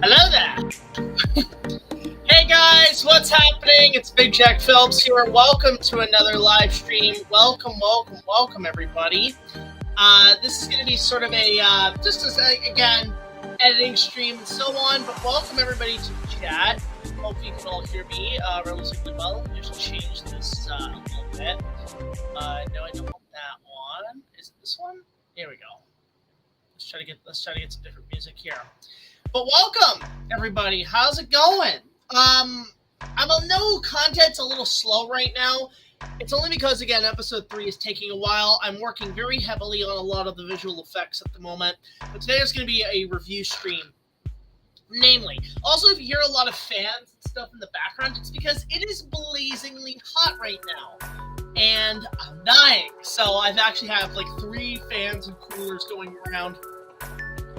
Hello there. Hey guys, what's happening? It's Big Jack Films here. Welcome to another live stream. Welcome everybody. This is going to be sort of a, again, editing stream and so on, but welcome everybody to the chat. Hope you can all hear me relatively well. Let me just change this a little bit. No, I don't want that one. Is it this one? Here we go. Let's try to get some different music here. But welcome, everybody. How's it going? I know content's a little slow right now. It's only because, again, episode 3 is taking a while. I'm working very heavily on a lot of the visual effects at the moment. But today is going to be a review stream. Namely, also, if you hear a lot of fans and stuff in the background, it's because it is blazingly hot right now. And I'm dying. So I've actually have like 3 fans and coolers going around,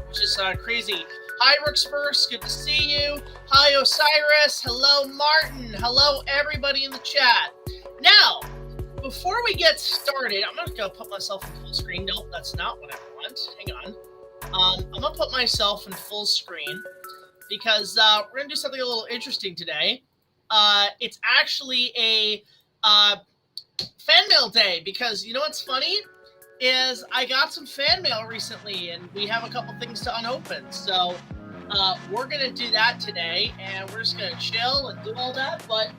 which is crazy. Hi, Rooks first. Good to see you. Hi, Osiris. Hello, Martin. Hello, everybody in the chat. Now, before we get started, I'm not going to put myself in full screen. Nope, that's not what I want. Hang on. I'm going to put myself in full screen because we're going to do something a little interesting today. It's actually a fan mail day because you know what's funny? Is I got some fan mail recently, and we have a couple things to unopen. So we're going to do that today, and we're just going to chill and do all that. But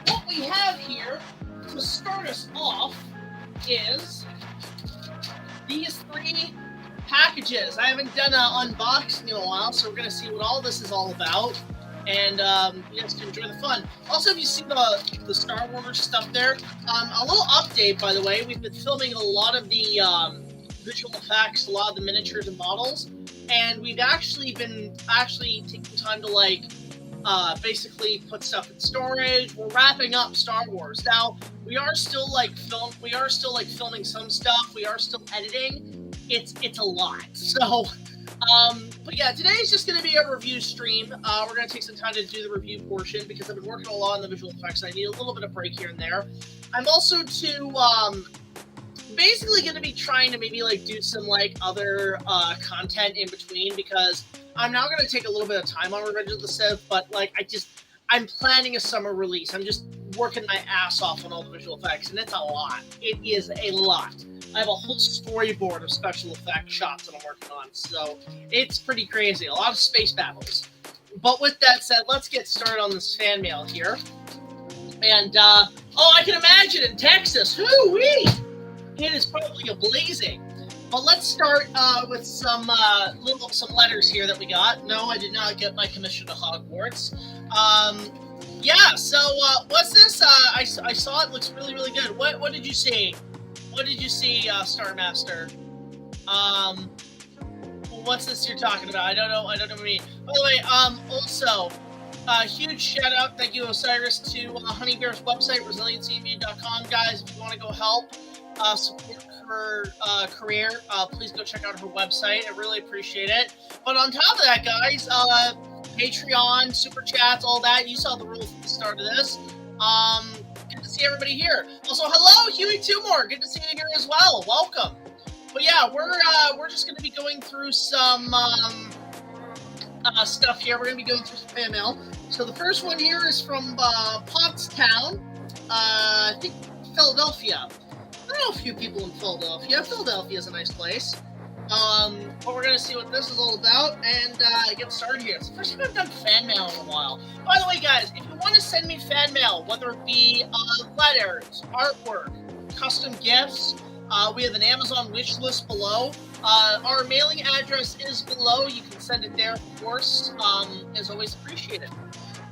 what we have here to start us off is these 3 packages. I haven't done an unboxing in a while, so we're going to see what all this is all about. And you guys can enjoy the fun. Also, if you see the Star Wars stuff there, a little update, by the way. We've been filming a lot of the visual effects, a lot of the miniatures and models, and we've actually been taking time to basically put stuff in storage. We're wrapping up Star Wars now. We are still filming some stuff. We are still editing. It's a lot. So. But yeah, today is just going to be a review stream. We're going to take some time to do the review portion because I've been working a lot on the visual effects. I need a little bit of break here and there. I'm also to basically going to be trying to maybe like do some like other content in between, because I'm now going to take a little bit of time on Revenge of the Sith, but like I'm planning a summer release. I'm just working my ass off on all the visual effects, and it's a lot. It is a lot. I have a whole storyboard of special effect shots that I'm working on, so it's pretty crazy. A lot of space battles. But with that said, let's get started on this fan mail here. And, oh, I can imagine in Texas, hoo-wee! It is probably ablazing. But let's start with some letters here that we got. No, I did not get my commission to Hogwarts. Yeah, so what's this? I saw it. Looks really, really good. What did you see? What did you see, Star Master? What's this you're talking about? I don't know what you mean. By the way, also, huge shout out, thank you, Osiris, to Honeybear's website, resiliencymedia.com. Guys, if you want to go help support her career, please go check out her website. I really appreciate it. But on top of that, guys, Patreon, super chats, all that. You saw the rules at the start of this. Good to see everybody here. Also, hello, Huey Tumor. Good to see you here as well. Welcome. But yeah, we're just going to be going through some stuff here. We're going to be going through some fan mail. So the first one here is from Pottstown, I think Philadelphia. I know a few people in Philadelphia. Philadelphia is a nice place. But we're going to see what this is all about and get started here. It's the first time I've done fan mail in a while. By the way, guys, if you want to send me fan mail, whether it be letters, artwork, custom gifts, we have an Amazon wish list below. Our mailing address is below. You can send it there, of course. As always, appreciated.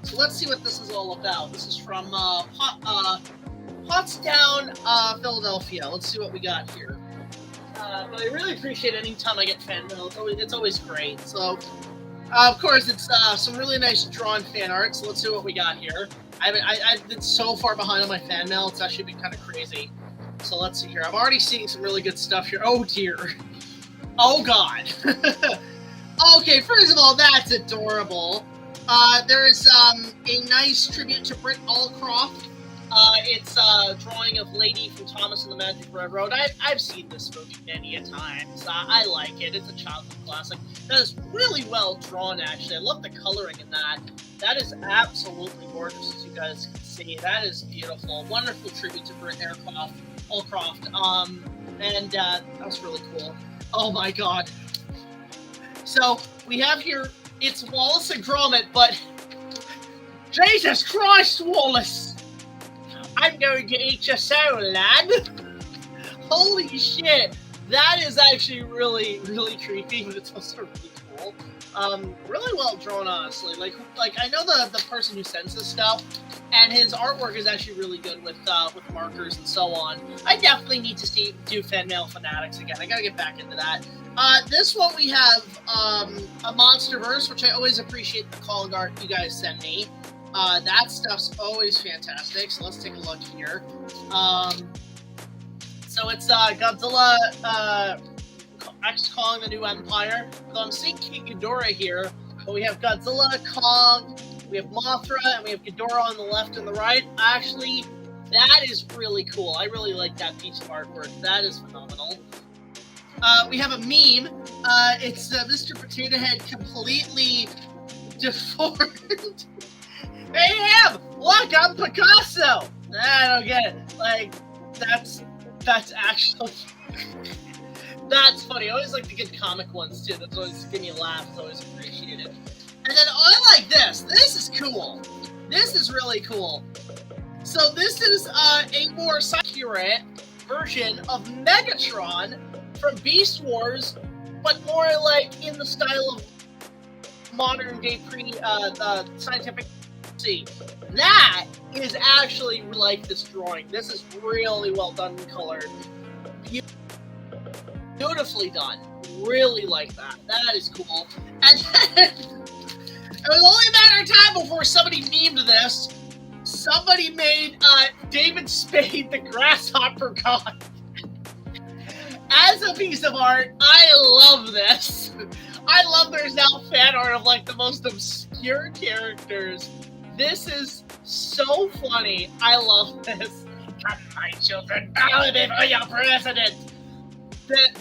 So let's see what this is all about. This is from Pottstown, Philadelphia. Let's see what we got here. But I really appreciate any time I get fan mail. It's always great. So, of course, it's some really nice drawn fan art. So let's see what we got here. I've been so far behind on my fan mail. It's actually been kind of crazy. So let's see here. I'm already seeing some really good stuff here. Oh, dear. Oh, God. Okay, first of all, that's adorable. There is a nice tribute to Britt Allcroft. It's a drawing of Lady from Thomas and the Magic Railroad. I've seen this movie many a times. I like it. It's a childhood classic. That is really well drawn, actually. I love the coloring in that. That is absolutely gorgeous, as you guys can see. That is beautiful. Wonderful tribute to Britt Allcroft. And that was really cool. Oh my God. So we have here, it's Wallace and Gromit, but Jesus Christ, Wallace! I'm going to eat your soul, lad. Holy shit. That is actually really, really creepy, but it's also really cool. Really well drawn, honestly. Like I know the person who sends this stuff, and his artwork is actually really good with markers and so on. I definitely need to do Fan Mail Fanatics again. I gotta get back into that. This one we have a Monsterverse, which I always appreciate the calling art you guys send me. That stuff's always fantastic. So let's take a look here. So it's Godzilla X Kong the New Empire. So I'm seeing King Ghidorah here, but we have Godzilla, Kong, we have Mothra, and we have Ghidorah on the left and the right. Actually, that is really cool. I really like that piece of artwork. That is phenomenal. We have a meme. It's Mr. Potato Head completely deformed. Hey, him! Look, I'm Picasso! I don't get it. Like, that's actually... That's funny. I always like the good comic ones, too. That's always give me a laugh. It's always appreciated. And then I like this. This is cool. This is really cool. So this is a more accurate version of Megatron from Beast Wars, but more like in the style of modern day scientific. See, that is actually like this drawing. This is really well done and colored. Beautifully done. Really like that. That is cool. And then it was only a matter of time before somebody memed this. Somebody made David Spade the Grasshopper God. As a piece of art, I love this. I love there's now fan art of like the most obscure characters. This is so funny. I love this. cut my children down before your president.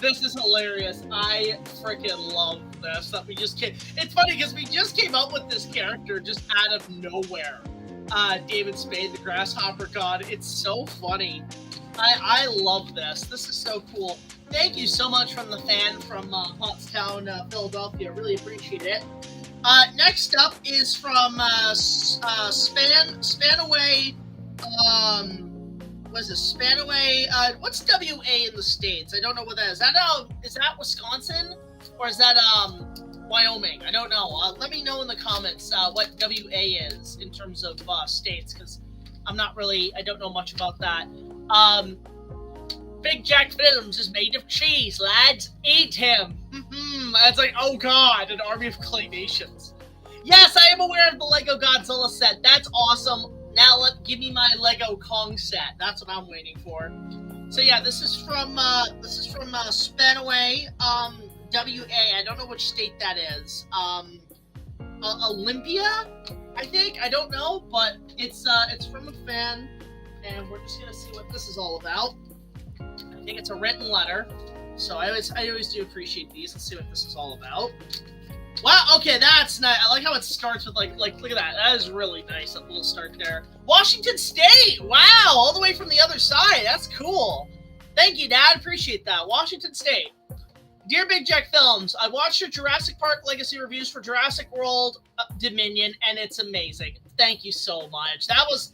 This is hilarious. I freaking love this. That we just came. It's funny because we just came up with this character just out of nowhere. David Spade, the Grasshopper God. It's so funny. I love this. This is so cool. Thank you so much from the fan from Pottstown, Philadelphia. Really appreciate it. Next up is from Spanaway. What is this? Spanaway. What's WA in the States? I don't know what that is. Is that Wisconsin or is that Wyoming? I don't know. Let me know in the comments what WA is in terms of states, because I don't know much about that. Big Jack Films is made of cheese, lads. Eat him. It's like, oh god, an army of claymations. Yes, I am aware of the Lego Godzilla set. That's awesome. Now give me my Lego Kong set. That's what I'm waiting for. So yeah, this is from Spanaway, WA. I don't know which state that is. Olympia, I think. I don't know, but it's from a fan, and we're just gonna see what this is all about. I think it's a written letter, so I always do appreciate these. Let's see what this is all about. Wow, okay, that's nice. I like how it starts with, like, look at that. That is really nice, a little start there. Washington State! Wow, all the way from the other side. That's cool. Thank you, Dad. Appreciate that. Washington State. Dear Big Jack Films, I watched your Jurassic Park Legacy reviews for Jurassic World Dominion, and it's amazing. Thank you so much. That was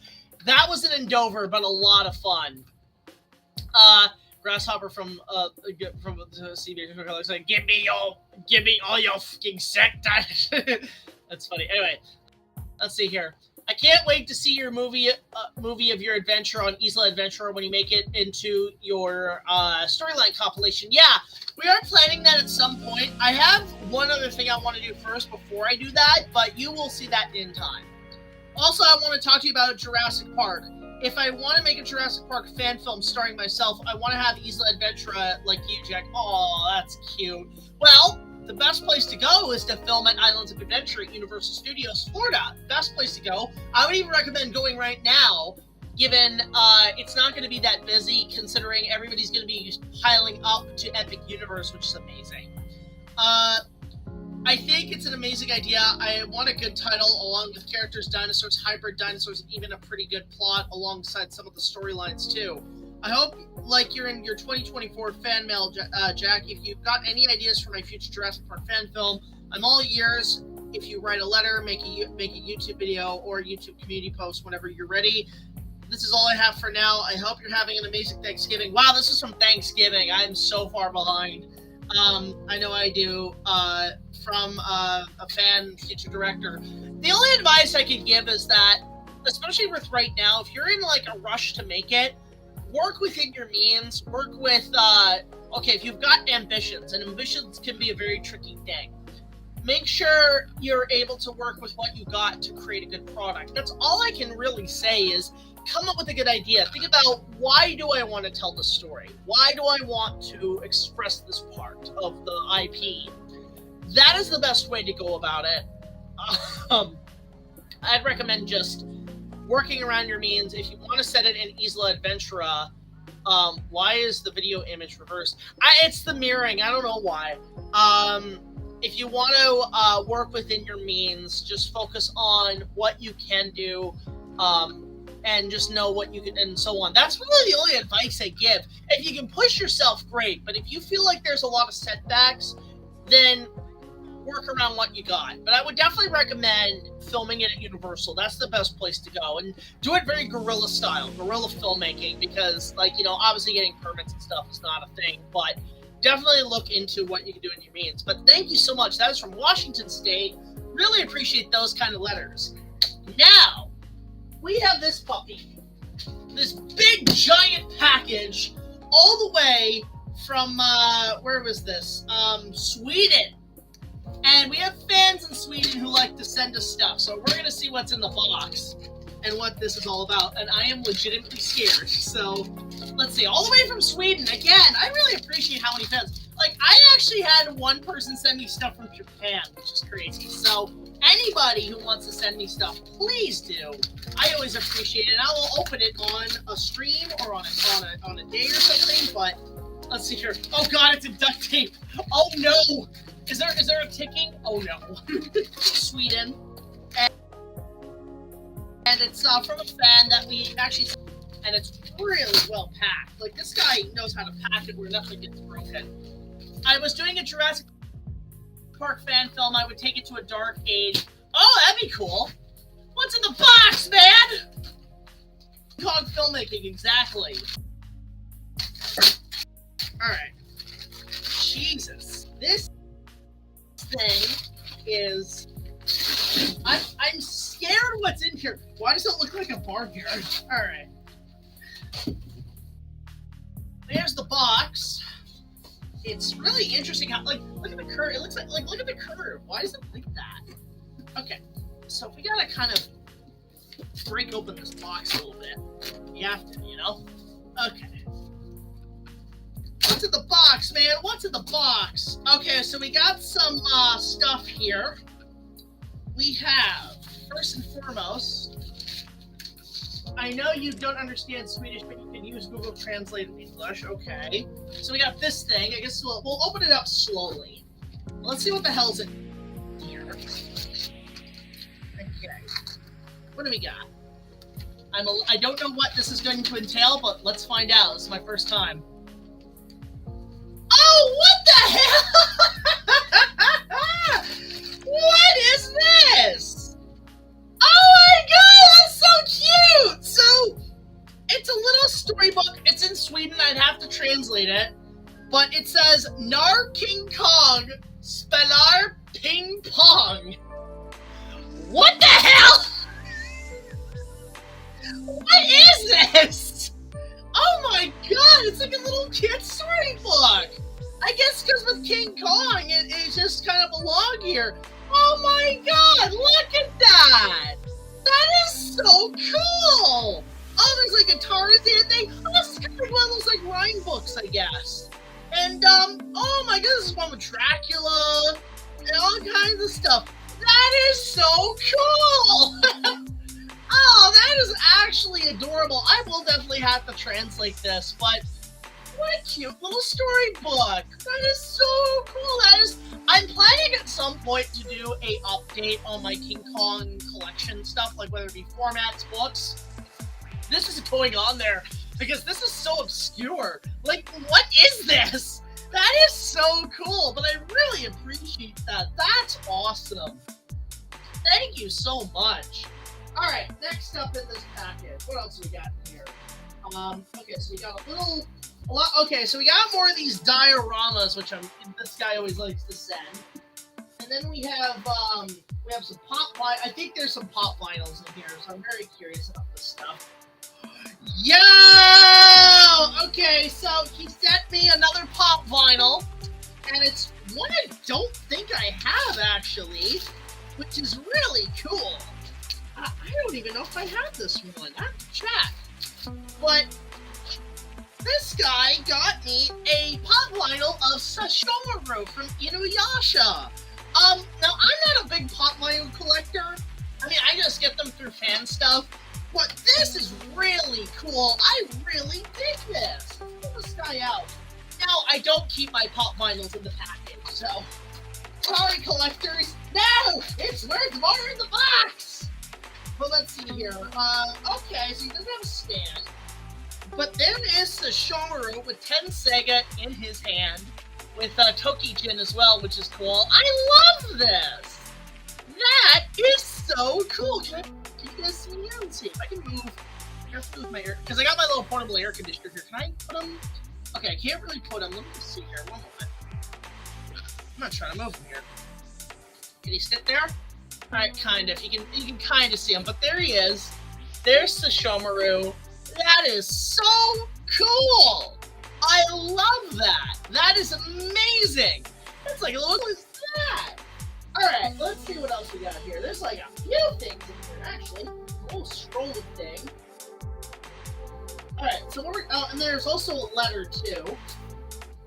an endeavor, but a lot of fun. Grasshopper from CBS looks like, give me all your fucking set. That's funny. Anyway, let's see here. I can't wait to see your movie of your adventure on Isla Adventure when you make it into your storyline compilation. Yeah, we are planning that at some point. I have one other thing I want to do first before I do that, but you will see that in time. Also, I want to talk to you about Jurassic Park. If I want to make a Jurassic Park fan film starring myself, I want to have Isla Adventura like you, Jack. Oh, that's cute. Well, the best place to go is to film at Islands of Adventure at Universal Studios, Florida. Best place to go. I would even recommend going right now, given it's not going to be that busy, considering everybody's going to be piling up to Epic Universe, which is amazing. I think it's an amazing idea. I want a good title along with characters, dinosaurs, hybrid dinosaurs, and even a pretty good plot alongside some of the storylines too. I hope, like, you're in your 2024 fan mail, Jack. If you've got any ideas for my future Jurassic Park fan film, I'm all ears. If you write a letter, make a YouTube video or a YouTube community post whenever you're ready. This is all I have for now. I hope you're having an amazing Thanksgiving. Wow, this is from Thanksgiving. I'm so far behind. I know I do, from a fan, future director. The only advice I could give is that, especially with right now, if you're in like a rush to make it, work within your means, work with, okay, if you've got ambitions, and ambitions can be a very tricky thing, make sure you're able to work with what you got to create a good product. That's all I can really say is, come up with a good idea. Think about, why do I want to tell the story? Why do I want to express this part of the IP? That is the best way to go about it. I'd recommend just working around your means. If you want to set it in Isla Adventura, why is the video image reversed? It's the mirroring. I don't know why. If you want to work within your means, just focus on what you can do, and just know what you can, and so on. That's really the only advice I give. If you can push yourself, great. But if you feel like there's a lot of setbacks, then work around what you got. But I would definitely recommend filming it at Universal. That's the best place to go. And do it very guerrilla style, guerrilla filmmaking, because, like, you know, obviously getting permits and stuff is not a thing, but definitely look into what you can do in your means. But thank you so much. That is from Washington State. Really appreciate those kind of letters. Now, we have this puppy, this big giant package, all the way from, where was this? Sweden. And we have fans in Sweden who like to send us stuff, so we're going to see what's in the box. and what this is all about, and I am legitimately scared. So, let's see. All the way from Sweden. Again, I really appreciate how many fans. Like, I actually had one person send me stuff from Japan, which is crazy. So, anybody who wants to send me stuff, please do. I always appreciate it. I will open it on a stream or on a day or something, but let's see here. Oh god, it's in duct tape. Oh no! Is there a ticking? Oh no. Sweden. And it's from a fan that we actually, and it's really well packed. Like, this guy knows how to pack it where nothing gets broken. I was doing a Jurassic Park fan film. I would take it to a dark age. Oh, that'd be cool. What's in the box, man? Cog filmmaking, exactly. Alright. Jesus. This thing is... I'm scared what's in here. Why does it look like a barnyard? Alright. There's the box. It's really interesting how, like, look at the curve. It looks like, look at the curve. Why does it like that? Okay. So we gotta kind of break open this box a little bit. You have to, you know? Okay. What's in the box, man? What's in the box? Okay, so we got some stuff here. We have, first and foremost, I know you don't understand Swedish, but you can use Google Translate in English. Okay. So we got this thing. I guess we'll open it up slowly. Let's see what the hell's in here. Okay. What do we got? I don't know what this is going to entail, but let's find out. This is my first time. Oh, what the hell? What is this? Oh my god, that's so cute! So, it's a little storybook. It's in Sweden. I'd have to translate it. But it says, Nar King Kong spelar ping pong. What the hell? What is this? Oh my god, it's like a little kid's storybook. I guess because with King Kong, it just kind of belonged here. Oh my god, look at that! That is so cool! Oh, there's like a Tarzan thing. Oh, this is kind of one of those like rhyme books, I guess. And, oh my god, this is one with Dracula and all kinds of stuff. That is so cool! Oh, that is actually adorable. I will definitely have to translate this, but what a cute little storybook. That is so cool. I'm planning at some point to do a update on my King Kong collection stuff, like whether it be formats, books. This is going on there because this is so obscure. Like, what is this? That is so cool, but I really appreciate that. That's awesome. Thank you so much. All right, next up in this package, what else we got in here? Okay, so we got okay, so we got more of these dioramas, which this guy always likes to send. And then we have some pop vinyl. I think there's some pop vinyls in here, so I'm very curious about this stuff. Yo! Okay, so he sent me another pop vinyl, and it's one I don't think I have, actually, which is really cool. I don't even know if I have this one. I have to check. But this guy got me a pop vinyl of Sashomaru from Inuyasha. Now I'm not a big pop vinyl collector. I mean, I just get them through fan stuff. But this is really cool. I really dig this. Pull this guy out. Now, I don't keep my pop vinyls in the package, so sorry, collectors. No, it's worth more in the box. But let's see here. Okay, so he doesn't have a stand. But there is the Shomaru with Tenseiga in his hand, with Tokijin as well, which is cool. I love this! That is so cool! Can you guys see me? Let's see if I can move. I have to move my air, because I got my little portable air conditioner here. Can I put them? Okay, I can't really put them. Let me see here. One moment. I'm not trying to move him here. Can he sit there? Alright, kind of. You can kind of see him, but there he is. There's the Shomaru. That is so cool! I love that! That is amazing! It's like, look at that! Alright, let's see what else we got here. There's like a few things in here, actually. little scroll thing. Alright, so and there's also a letter too,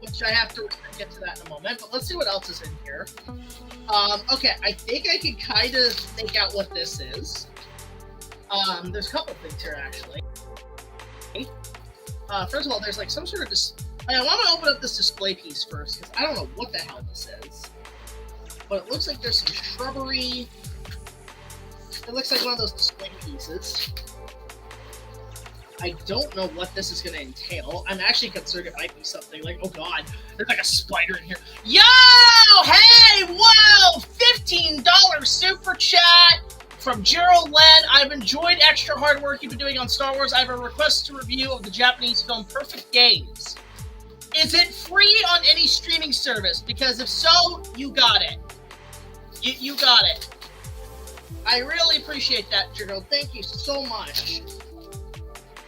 which I have to get to that in a moment, but let's see what else is in here. Okay, I think I can kind of make out what this is. There's a couple things here, actually. First of all, there's like some sort of I want to open up this display piece first, because I don't know what the hell this is. But it looks like there's some shrubbery. It looks like one of those display pieces. I don't know what this is going to entail. I'm actually concerned it might be something like, oh god, there's like a spider in here. Yo! Hey! Whoa! $15 super chat from Gerald Len. I've enjoyed extra hard work you've been doing on Star Wars. I have a request to review of the Japanese film Perfect Games. Is it free on any streaming service? Because if so, you got it. You got it. I really appreciate that, Gerald. Thank you so much.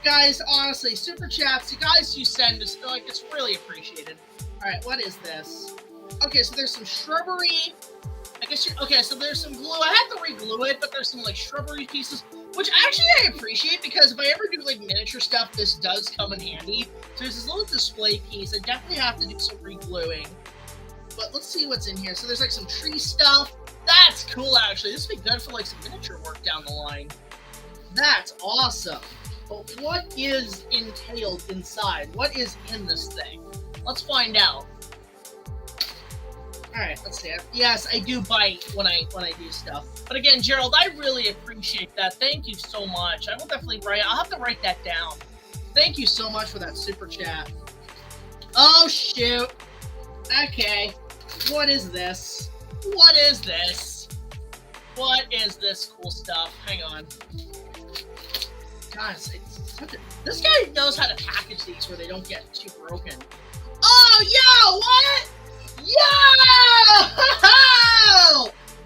Guys, honestly, super chats, you guys you send us, like, it's really appreciated. Alright, what is this? Okay, so there's some shrubbery. I guess okay, so there's some glue. I have to re-glue it, but there's some, like, shrubbery pieces, which actually I appreciate, because if I ever do, like, miniature stuff, this does come in handy. So there's this little display piece. I definitely have to do some re-gluing. But let's see what's in here. So there's, like, some tree stuff. That's cool, actually. This would be good for, like, some miniature work down the line. That's awesome. But what is entailed inside? What is in this thing? Let's find out. Alright, let's see. Yes, I do bite when I do stuff. But again, Gerald, I really appreciate that. Thank you so much. I will definitely I'll have to write that down. Thank you so much for that super chat. Oh, shoot. Okay. What is this? What is this? What is this cool stuff? Hang on. Guys, this guy knows how to package these where they don't get too broken. Oh, yo, what? Yo!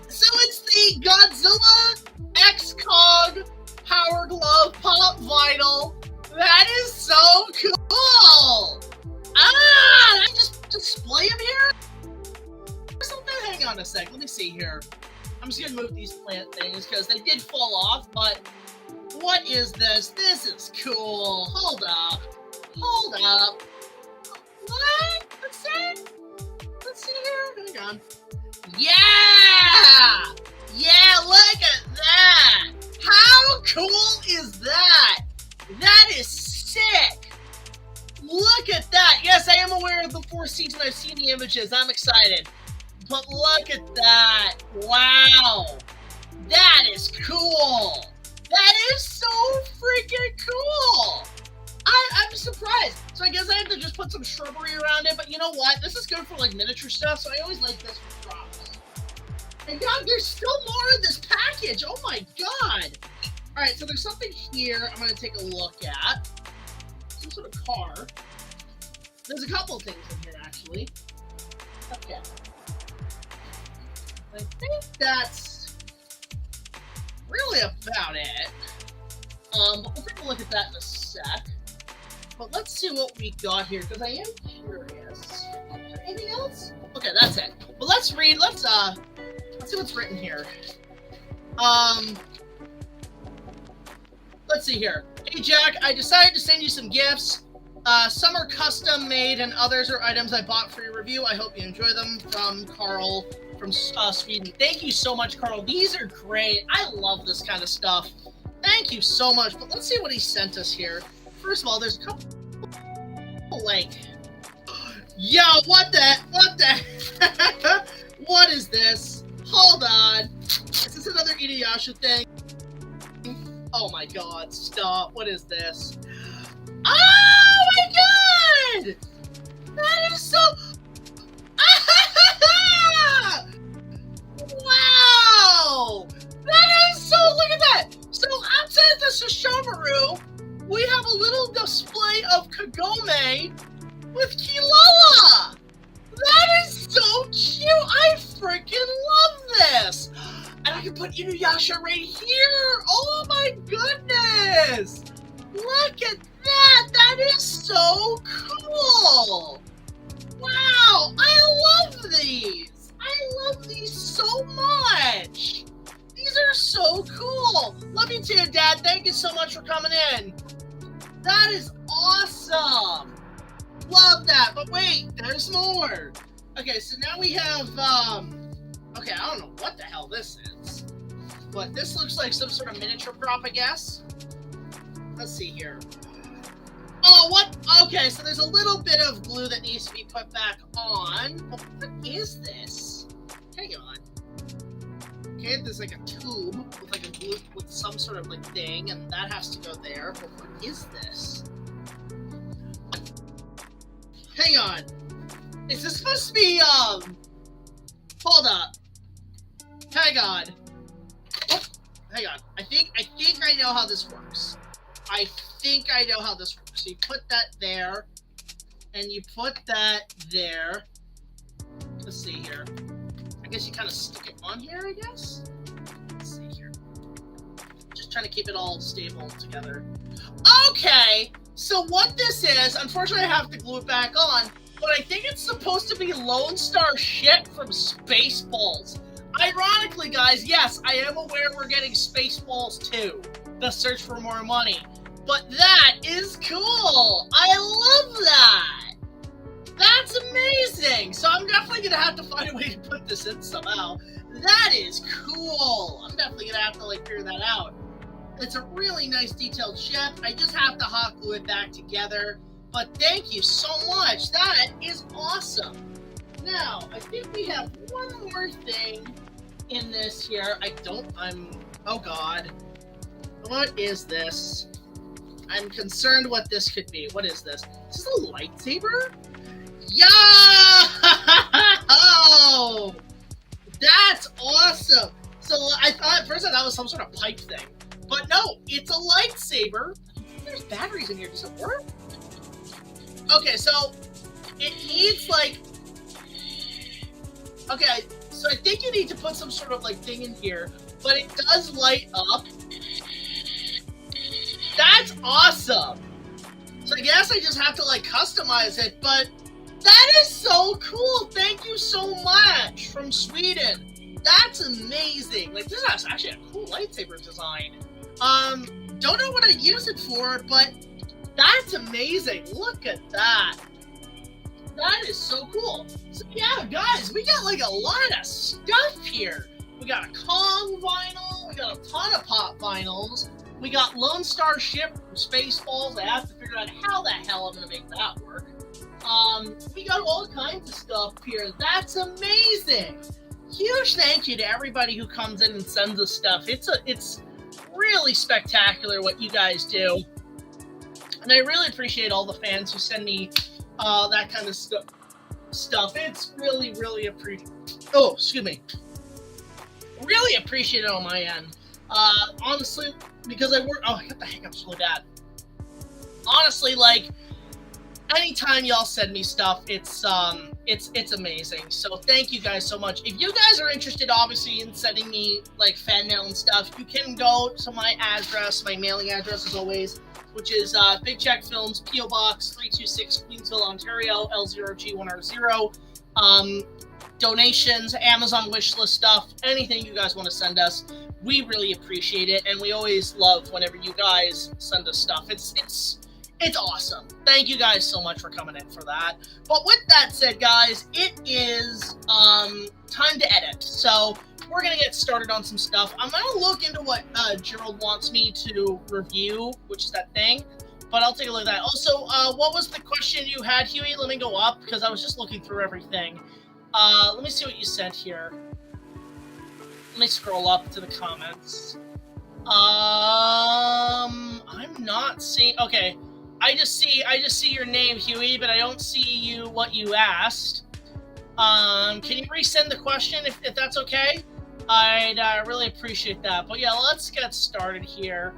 So it's the Godzilla X-Cog Power Glove Pop Vinyl. That is so cool! Ah! Did I just display him here? Or something? Hang on a sec. Let me see here. I'm just gonna move these plant things because they did fall off, but what is this? This is cool. Hold up. Hold up. What? Let's see. Let's see here. Hang on. Yeah! Yeah, look at that! How cool is that? That is sick! Look at that! Yes, I am aware of the fourth season. I've seen the images. I'm excited. But look at that! Wow! That is cool! That is so freaking cool! I'm surprised. So I guess I have to just put some shrubbery around it, but you know what? This is good for like miniature stuff, so I always like this for props. And God, there's still more in this package! Oh my god! Alright, so there's something here I'm gonna take a look at. Some sort of car. There's a couple of things in here, actually. Okay. I think that's really about it. But we'll take a look at that in a sec. But let's see what we got here, because I am curious. Is there anything else? Okay, that's it. But let's read, let's see what's written here. Let's see here. Hey Jack, I decided to send you some gifts. Some are custom made and others are items I bought for your review. I hope you enjoy them. From Carl from Sweden. Thank you so much, Carl. These are great. I love this kind of stuff. Thank you so much. But let's see what he sent us here. First of all, there's a couple, like, yo, what the, what is this? Hold on. Is this another Inuyasha thing? Oh my god, stop. What is this? Oh my god! That is so... Wow! That is so... Look at that! So outside the Sesshomaru, we have a little display of Kagome with Kilala! That is so cute! I freaking love this! And I can put Inuyasha right here! Oh my goodness! Look at that! That is so cool! Wow! I love these! I love these so much! These are so cool! Love you too, Dad! you so much for coming in. That is awesome. Love that. But wait, there's more. Okay, so now we have, okay, I don't know what the hell this is. But this looks like some sort of miniature prop, I guess. Let's see here. Oh, what? Okay, so there's a little bit of glue that needs to be put back on. What is this? Hang on. Okay, there's like a tube with like a glue with some sort of like thing, and that has to go there. But what is this? Hang on. Is this supposed to be hold up. Hang on. Oh, hang on. I think I know how this works. I think I know how this works. So you put that there, and you put that there. Let's see here. I guess you kind of stick it on here, I guess? Let's see here. Just trying to keep it all stable together. Okay! So what this is, unfortunately I have to glue it back on, but I think it's supposed to be Lone Star ship from Spaceballs. Ironically, guys, yes, I am aware we're getting Spaceballs 2, The Search for More Money. But that is cool! I love that! That's amazing! So I'm definitely gonna have to find a way to put this in somehow. That is cool! I'm definitely gonna have to, like, figure that out. It's a really nice detailed ship. I just have to hot glue it back together. But thank you so much! That is awesome! Now, I think we have one more thing in this here. Oh god. What is this? I'm concerned what this could be. What is this? Is this a lightsaber? Yeah! Oh! That's awesome! So I thought at first that was some sort of pipe thing. But no, it's a lightsaber. There's batteries in here. Does it work? Okay, so it needs like... Okay, so I think you need to put some sort of like thing in here, but it does light up. That's awesome! So I guess I just have to like customize it, but that is so cool! Thank you so much from Sweden. That's amazing. Like, this is actually a cool lightsaber design. Don't know what I use it for, but that's amazing. Look at that. That is so cool. So yeah, guys, we got like a lot of stuff here. We got a Kong vinyl, we got a ton of pop vinyls, we got Lone Star ship from Spaceballs. I have to figure out how the hell I'm gonna make that work. We got all kinds of stuff here. That's amazing. Huge thank you to everybody who comes in and sends us stuff. It's really spectacular what you guys do. And I really appreciate all the fans who send me that kind of stuff. It's really, really really appreciate it on my end. Honestly, because I got the hiccups really bad. Honestly, like, anytime y'all send me stuff, it's amazing. So thank you guys so much. If you guys are interested, obviously, in sending me like fan mail and stuff, you can go to my address, my mailing address as always, which is Big Jack Films, P.O. Box 326, Queensville, Ontario, L0G1R0. Donations, Amazon wishlist stuff, anything you guys want to send us, we really appreciate it, and we always love whenever you guys send us stuff. It's awesome. Thank you guys so much for coming in for that. But with that said, guys, it is time to edit. So we're gonna get started on some stuff. I'm gonna look into what Gerald wants me to review, which is that thing. But I'll take a look at that. Also, what was the question you had, Huey? Let me go up because I was just looking through everything. Let me see what you sent here. Let me scroll up to the comments. I'm not seeing. Okay. I just see your name, Huey, but I don't see what you asked. Can you resend the question if that's okay? I'd really appreciate that. But yeah, let's get started here.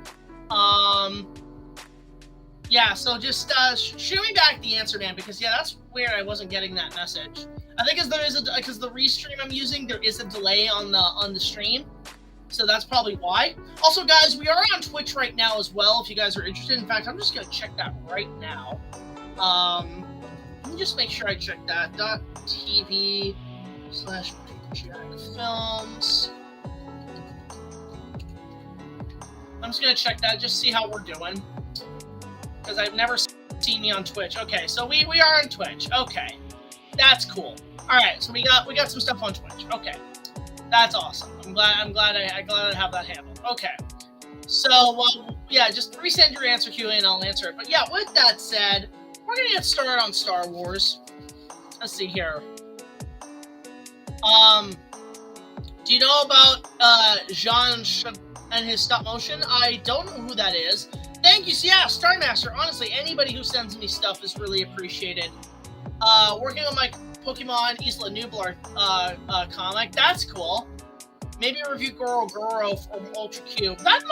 Yeah, so just shoot me back the answer, man, because yeah, that's weird. I wasn't getting that message. I think because the restream I'm using, there is a delay on the stream. So that's probably why. Also, guys, we are on Twitch right now as well, if you guys are interested. In fact, I'm just going to check that right now. Let me just make sure I check that. .tv/BigJackFilms. I'm just gonna check that, just see how we're doing. Because I've never seen me on Twitch. Okay, so we are on Twitch. Okay. That's cool. Alright, so we got some stuff on Twitch. Okay. That's awesome. I'm glad I have that handled. Okay. So yeah, just resend your answer Q&A and I'll answer it. But yeah, with that said, we're gonna get started on Star Wars. Let's see here. Do you know about Jean and his stop motion? I don't know who that is. Thank you. So yeah, Star Master. Honestly, anybody who sends me stuff is really appreciated. Working on my Pokemon Isla Nublar comic. That's cool. Maybe review Goro from Ultra Q. That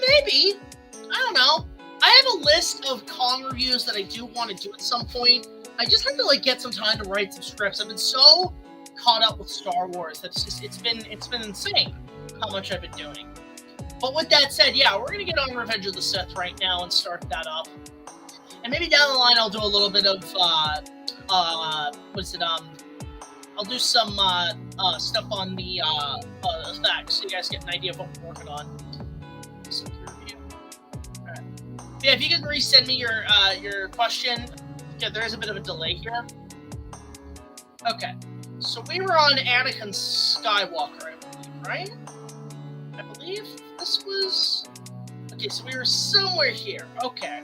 maybe. I don't know. I have a list of con reviews that I do want to do at some point. I just have to like get some time to write some scripts. I've been so caught up with Star Wars that it's been insane how much I've been doing. But with that said, yeah, we're gonna get on Revenge of the Sith right now and start that up. And maybe down the line I'll do a little bit of I'll do some stuff on the effects so you guys get an idea of what we're working on. Alright. Yeah, if you can resend me your question. Yeah, there is a bit of a delay here. Okay. So we were on Anakin Skywalker, I believe, right? I believe this was... Okay, so we were somewhere here. Okay.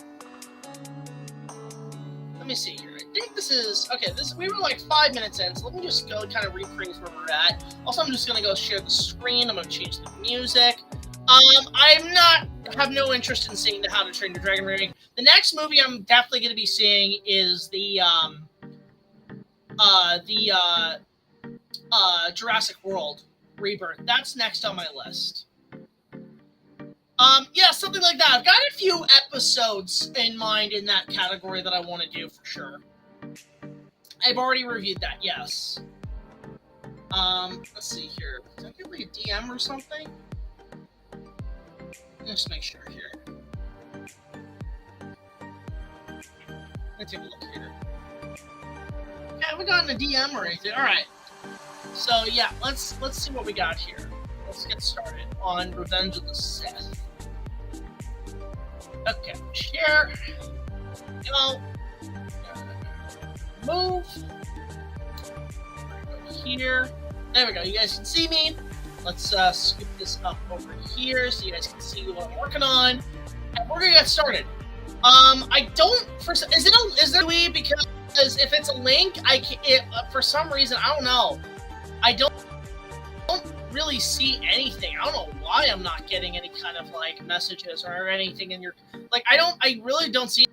Let me see here. I think this is... Okay, we were like 5 minutes in, so let me just go kind of rephrase where we're at. Also, I'm just going to go share the screen. I'm going to change the music. I have no interest in seeing the How to Train Your Dragon remake. The next movie I'm definitely going to be seeing is the Jurassic World Rebirth. That's next on my list. Yeah, something like that. I've got a few episodes in mind in that category that I want to do for sure. I've already reviewed that, yes. Let's see here. Did I get like a DM or something? Let's make sure here. Let's take a look here. Yeah, I haven't gotten a DM or anything. Alright. So yeah, let's see what we got here. Let's get started on Revenge of the Sith. Okay, share. Go. Move. Here. There we go. You guys can see me. Let's scoop this up over here so you guys can see what I'm working on. And we're gonna get started. I don't. Is there a way, because if it's a link, for some reason I don't know. I don't really see anything. I don't know why I'm not getting any kind of like messages or anything in your like. I really don't see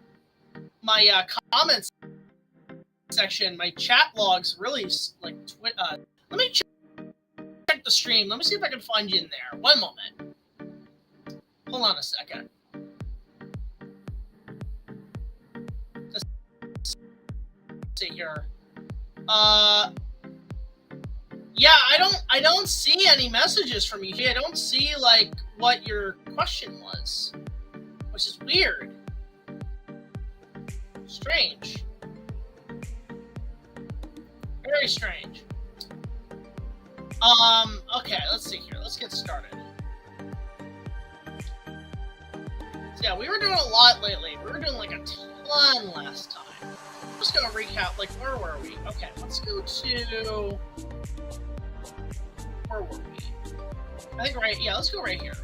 my comments section. My chat logs really like. Let me check the stream. Let me see if I can find you in there. One moment. Hold on a second. Let's see here. Yeah, I don't see any messages from you. I don't see like what your question was, which is weird. Strange. Very strange. Okay, let's see here. Let's get started. So yeah, we were doing a lot lately. We were doing like a ton last time. I'm just gonna recap, like, where were we? Okay, let's go to... Where were we? I think let's go right here.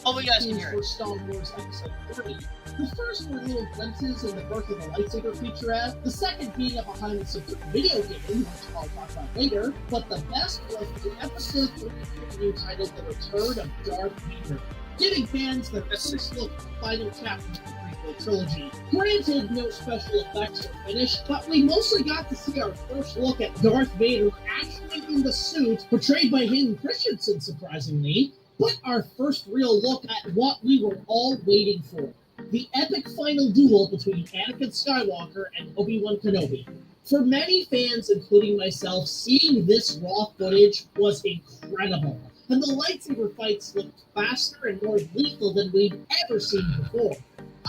Oh, you guys can hear it. For Star Wars Episode 3. The first were little glimpses in the birth of the lightsaber featurette, the second being a behind-the-scenes video game, which I'll talk about later, but the best was the Episode 3 preview titled The Return of Darth Vader, giving fans their first look at the final chapter of the prequel trilogy. Granted, no special effects were finished, but we mostly got to see our first look at Darth Vader actually in the suit, portrayed by Hayden Christensen, surprisingly, but our first real look at what we were all waiting for. The epic final duel between Anakin Skywalker and Obi-Wan Kenobi. For many fans, including myself, seeing this raw footage was incredible, and the lightsaber fights looked faster and more lethal than we'd ever seen before.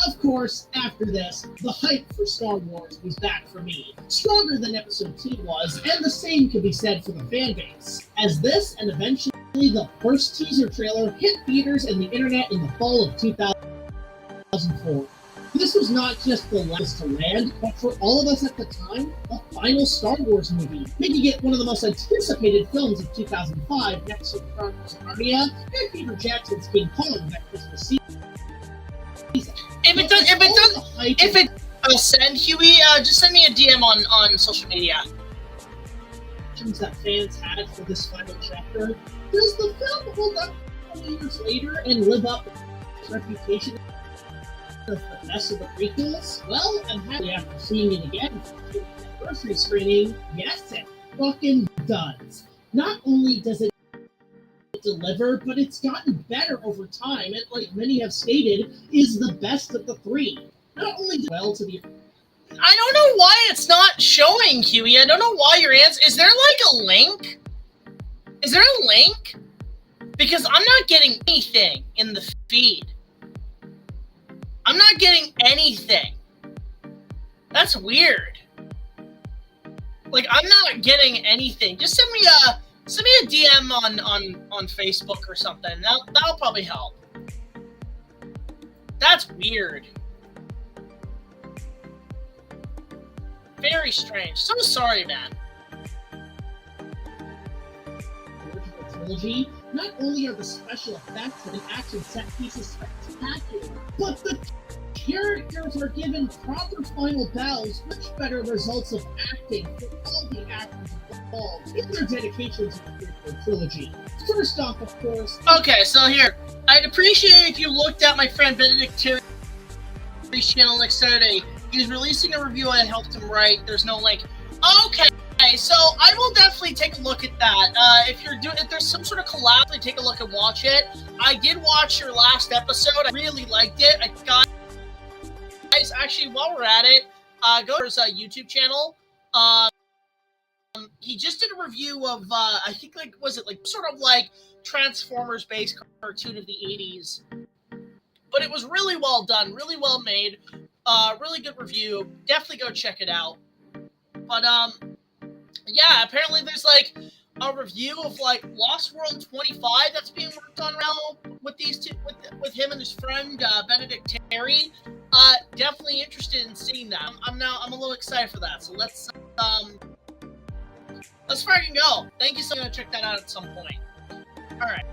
Of course, after this, the hype for Star Wars was back for me, stronger than Episode 2 was, and the same could be said for the fanbase, as this and eventually the first teaser trailer hit theaters and the internet in the fall of 2004. This was not just the last to land, but for all of us at the time, the final Star Wars movie, making it one of the most anticipated films of 2005, next to Chronicles of Arya and Peter Jackson's King Kong that Christmas season. If it send Huey, just send me a DM on social media. That fans had for this final chapter, does the film hold up 20 years later and live up to its reputation as the best of the prequels? Well, I'm happy after seeing it again for the anniversary screening. Yes, it fucking does. Not only does it deliver, but it's gotten better over time, and like many have stated, is the best of the three. Not only well to the I don't know why it's not showing, Huey. I don't know why your answer. Is there like a link? Is there a link? Because I'm not getting anything in the feed. I'm not getting anything. That's weird. Like, I'm not getting anything. Just send me a DM on Facebook or something. That'll probably help. That's weird. Very strange. So sorry, man. The original trilogy, not only are the special effects and the action set pieces spectacular, but the characters are given proper final bows, much better results of acting for all the actors involved in their dedication to the original trilogy. First off, of course... Okay, so here. I'd appreciate if you looked at my friend Benedict Terry's channel next Saturday. He's releasing a review I helped him write. There's no link. Okay, so I will definitely take a look at that. If there's some sort of collab, take a look and watch it. I did watch your last episode. I really liked it. Guys, actually, while we're at it, go to his YouTube channel. He just did a review of I think sort of like Transformers-based cartoon of the 80s. But it was really well done, really well made. Really good review. Definitely go check it out. But yeah, apparently there's like a review of like Lost World 25 that's being worked on now with these two, with him and his friend Benedict Terry. Definitely interested in seeing that. I'm a little excited for that. So let's fucking go. Thank you so much. Check that out at some point. All right.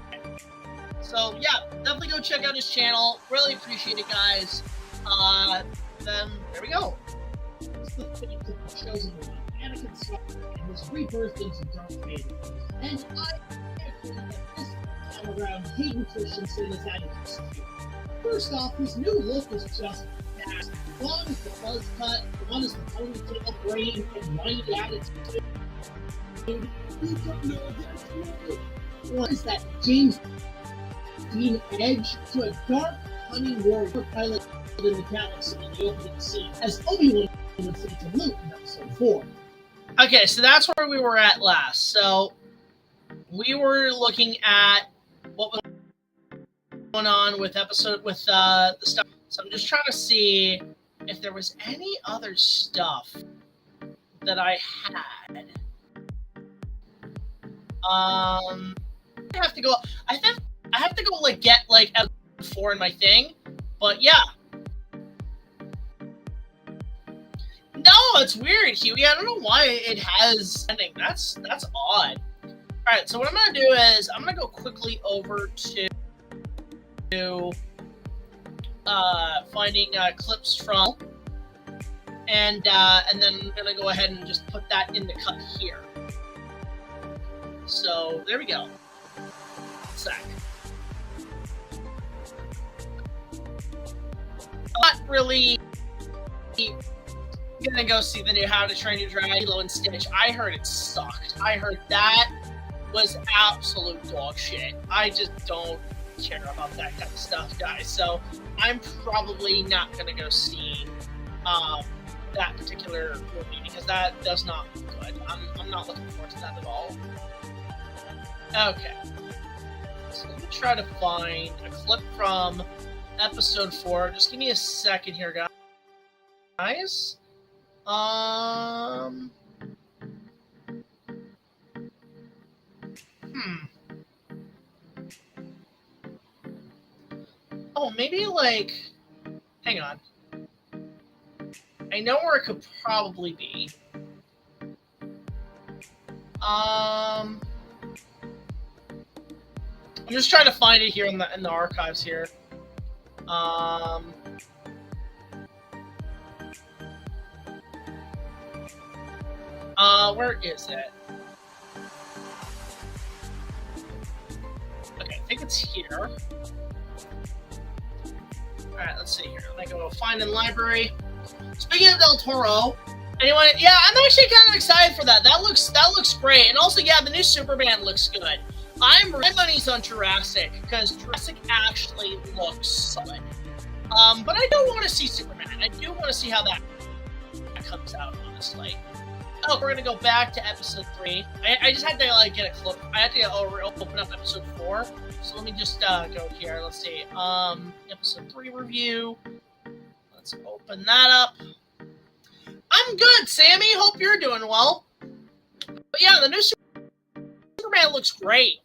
So yeah, definitely go check out his channel. Really appreciate it, guys. Then there we go. It's the fate of the chosen one, Anakin Skywalker, and his rebirth into Darth Vader. And I agree that this time around, Hayden Christensen is Anakin's future. First off, his new look is just fast. One is the buzz cut, one is the ponytail brain and whiny attitude. You don't know that's one is that James Dean edge to a dark, cunning warrior pilot in the galaxy in the opening scene, as Obi-Wan would say to Luke in episode 4. Okay, so that's where we were at last. So we were looking at what was going on with the stuff. So I'm just trying to see if there was any other stuff that I had. I have to go. I have to go get episode 4 in my thing. But yeah. No, it's weird, Huey. I don't know why it has ending. That's odd. Alright, so what I'm gonna do is I'm gonna go quickly over to finding clips from, and then I'm gonna go ahead and just put that in the cut here. So there we go. Sec. Not really gonna go see the new How to Train Your Dragon Lilo and Stitch. I heard it sucked. I heard that was absolute dog shit. I just don't care about that kind of stuff, guys. So I'm probably not gonna go see that particular movie because that does not look good. I'm not looking forward to that at all. Okay. So let me try to find a clip from episode 4. Just give me a second here, guys. Oh, maybe like... Hang on. I know where it could probably be. I'm just trying to find it here in the archives here. Where is it? Okay, I think it's here. Alright, let's see here. I'm gonna go find in library. Speaking of Del Toro, anyone? Yeah, I'm actually kind of excited for that. That looks great. And also, yeah, the new Superman looks good. My money's on Jurassic, because Jurassic actually looks good. But I don't want to see Superman. I do want to see how that comes out, honestly. Oh, we're gonna go back to episode 3. I just had to like get a clip. I had to open up episode 4. So let me just go here. Let's see. Episode 3 review. Let's open that up. I'm good, Sammy. Hope you're doing well. But yeah, the new Superman looks great.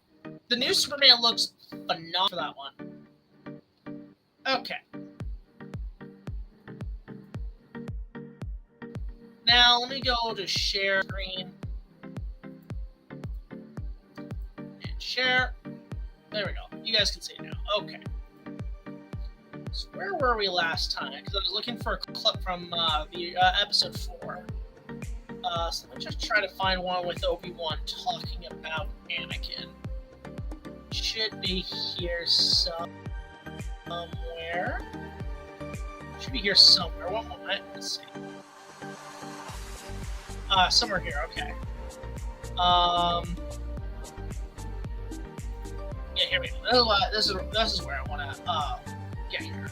The new Superman looks phenomenal for that one. Okay. Now, let me go to share screen. And share. There we go. You guys can see it now. Okay. So where were we last time? Because I was looking for a clip from the episode 4. So let me just try to find one with Obi-Wan talking about Anakin. Should be here somewhere. Should be here somewhere. One moment. Let's see. Somewhere here. Okay. Yeah, here we go. This is where I want to get here.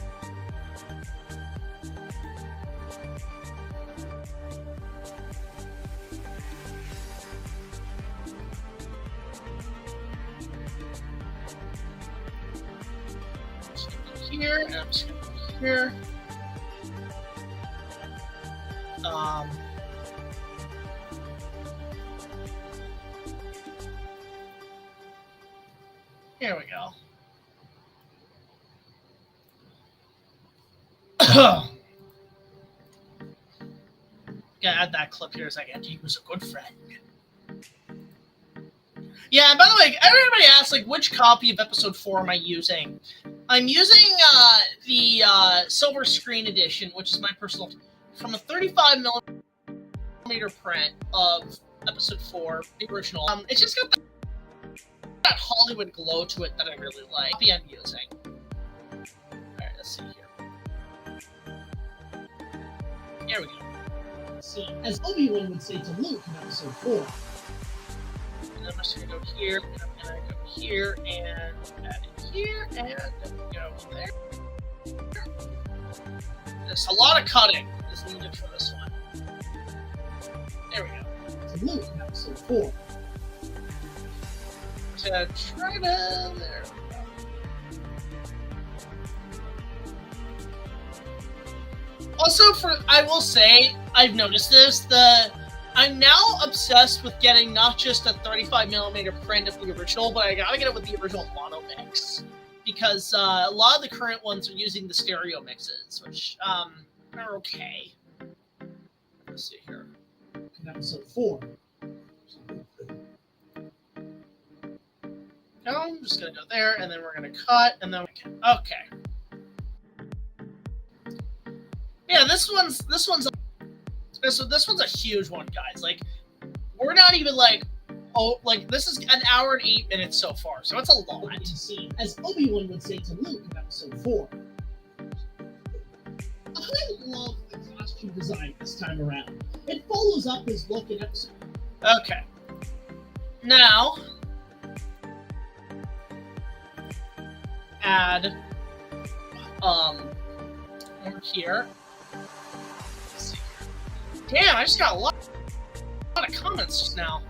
Here, and I'm just gonna go here. Here we go. Gotta add that clip here a second. He was a good friend. Yeah, by the way, everybody asks, like, which copy of episode 4 am I using? I'm using the silver screen edition, which is my personal, from a 35mm print of episode 4, the original. It's just got that Hollywood glow to it that I really like. Copy I'm using. Alright, let's see here. Here we go. So, as Obi-Wan would say to Luke in episode 4. And I'm just gonna go here, and I'm gonna go here, and add it here, and go there. There's a lot of cutting is needed for this one. There we go. To Luke in episode 4. To try to... There we go. Also, I will say, I've noticed this, I'm now obsessed with getting not just a 35mm print of the original, but I gotta get it with the original mono mix. Because a lot of the current ones are using the stereo mixes, which are okay. Let's see here. In episode 4. No, I'm just gonna go there, and then we're gonna cut, and then we can... Okay. Yeah, this one's a huge one, guys. Like, we're not even like, this is an hour and 8 minutes so far, so it's a lot. As Obi-Wan would say to Luke in episode 4. I love the costume design this time around. It follows up his look in episode. Okay. Now, add, over here. Damn, I just got a lot of comments just now.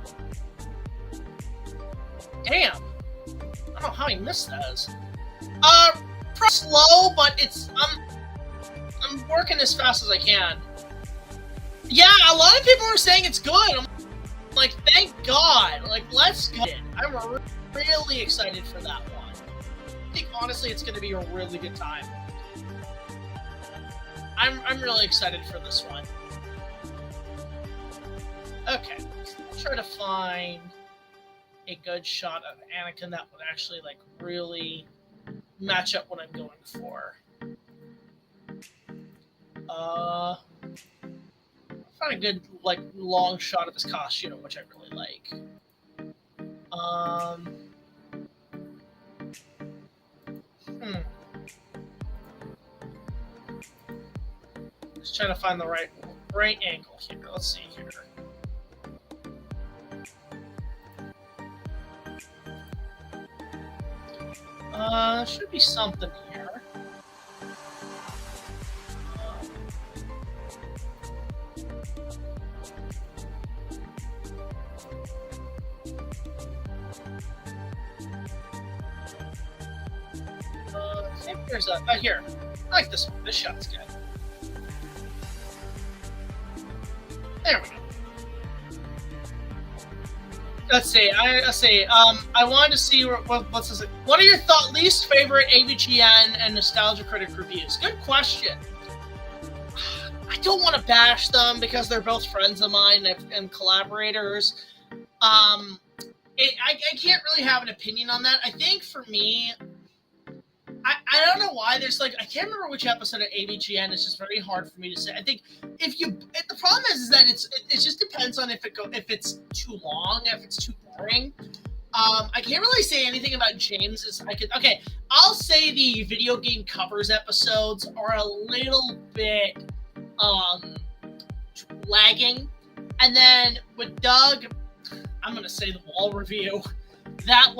Damn. I don't know how I missed those. Press slow, but it's, I'm working as fast as I can. Yeah, a lot of people are saying it's good. I'm like, thank God. Like, let's go. I'm really excited for that one. think honestly it's going to be a really good time. I'm really excited for this one. Okay, so I'll try to find a good shot of Anakin that would actually like really match up what I'm going for. Find a good like long shot of his costume, which I really like. Just trying to find the right angle here. Let's see here. Should be something here. I think there's a here. I like this one. This shot's good. There we go. Let's see. I wanted to see what's this. What are your least favorite AVGN and Nostalgia Critic reviews? Good question. I don't want to bash them because they're both friends of mine and collaborators. I can't really have an opinion on that. I think for me, I don't know why there's like I can't remember which episode of AVGN. It's just very hard for me to say. I think the problem is that it just depends on if it's too long, if it's too boring. I can't really say anything about James's. I'll say the video game covers episodes are a little bit lagging, and then with Doug, I'm gonna say the wall review. That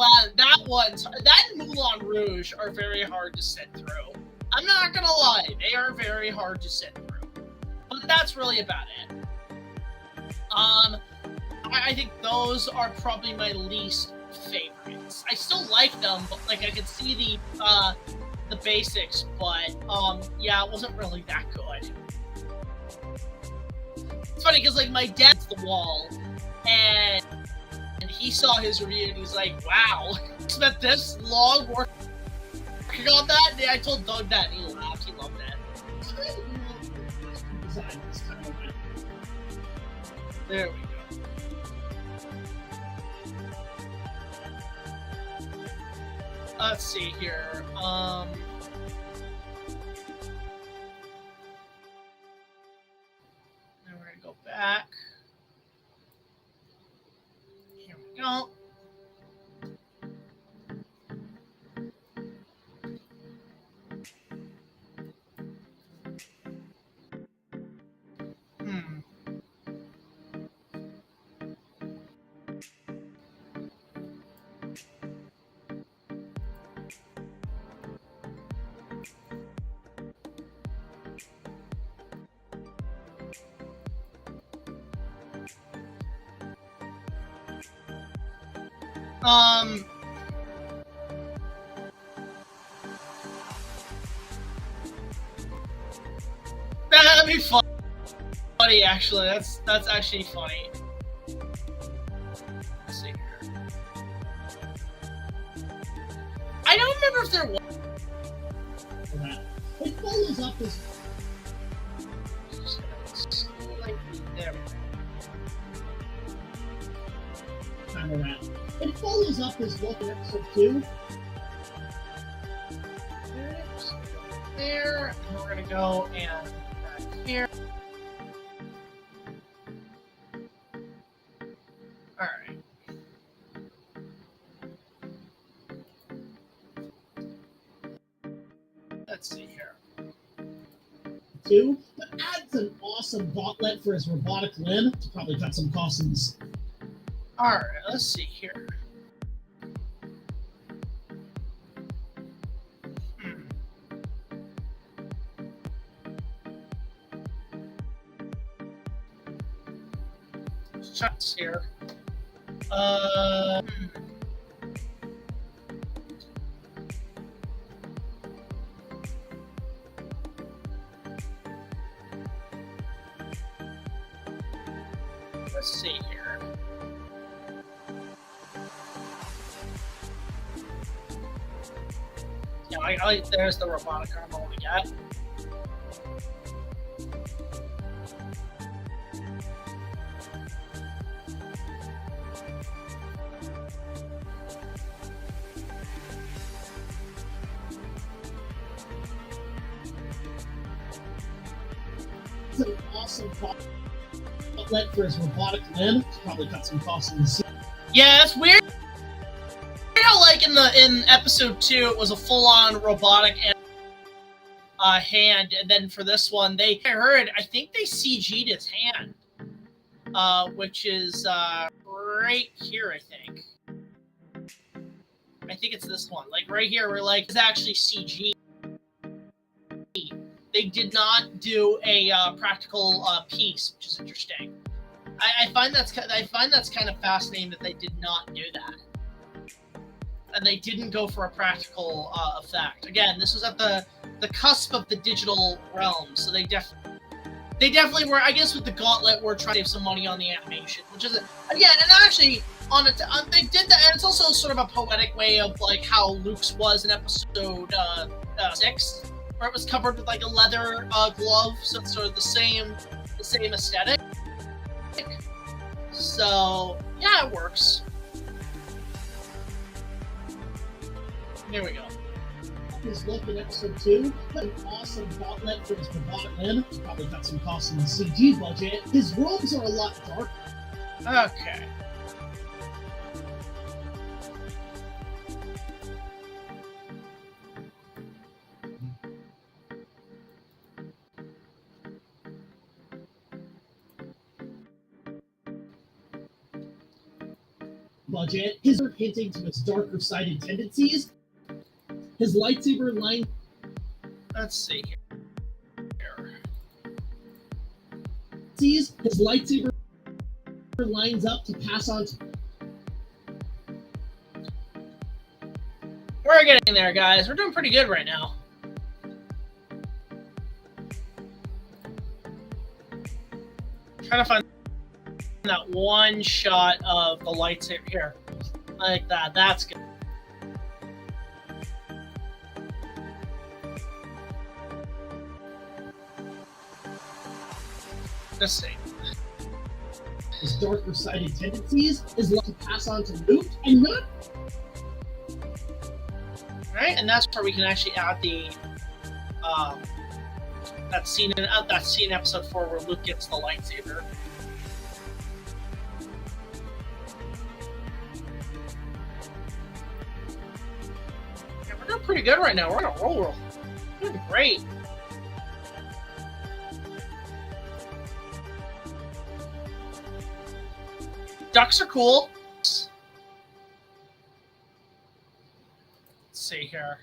and Moulin Rouge are very hard to sit through. I'm not gonna lie, they are very hard to sit through. But that's really about it. I think those are probably my least favorites. I still like them, but like I can see the basics, but yeah, it wasn't really that good. It's funny because like my dad's the wall, and he saw his review and he's like, wow, I spent this long working on that? And I told Doug that and he laughed. He loved that. There we go. Let's see here. Now we're going to go back. No. That'd be funny, actually. That's actually funny. Let's see here. I don't remember if there was. It follows up as. There we go. Time around. It follows up as what in episode 2. There, and we're gonna go and back here. All right. Let's see here. 2, but adds an awesome gauntlet for his robotic limb to probably cut some costumes. All right, let's see here. Shots here. Let's see here. Yeah, there's the robotic armor we got. It's an awesome outlet for his robotic limb. It's probably got some costs in the scene. Yeah, it's weird. How like in episode 2, it was a full-on robotic hand, and then for this one, I think they CG'd his hand, which is right here. I think it's this one. Like right here, we're like, it's actually CG. They did not do a practical piece, which is interesting. I find that's kind of fascinating that they did not do that, and they didn't go for a practical effect. Again, this was at the cusp of the digital realm, so they definitely were. I guess with the Gauntlet, we're trying to save some money on the animation, which is again, and actually they did that. And it's also sort of a poetic way of like how Luke's was in episode 6. Where it was covered with like a leather glove, so it's sort of the same aesthetic. So yeah, it works. There we go. His look in episode 2, an awesome gauntlet for his robotic limb. It's probably got some costs in the CG budget. His robes are a lot darker. Okay. Budget. His are hinting to his darker sided tendencies. His lightsaber line. Let's see here. His lightsaber lines up to pass on to. We're getting there, guys. We're doing pretty good right now. Trying to find that one shot of the lightsaber here. Like that. That's good. Let's see. His darker sided tendencies is like to pass on to Luke and not. Right, and that's where we can actually add the that scene in episode 4 where Luke gets the lightsaber. Yeah, we're doing pretty good right now. We're on a roll. We're doing great. Ducks are cool. Let's see here.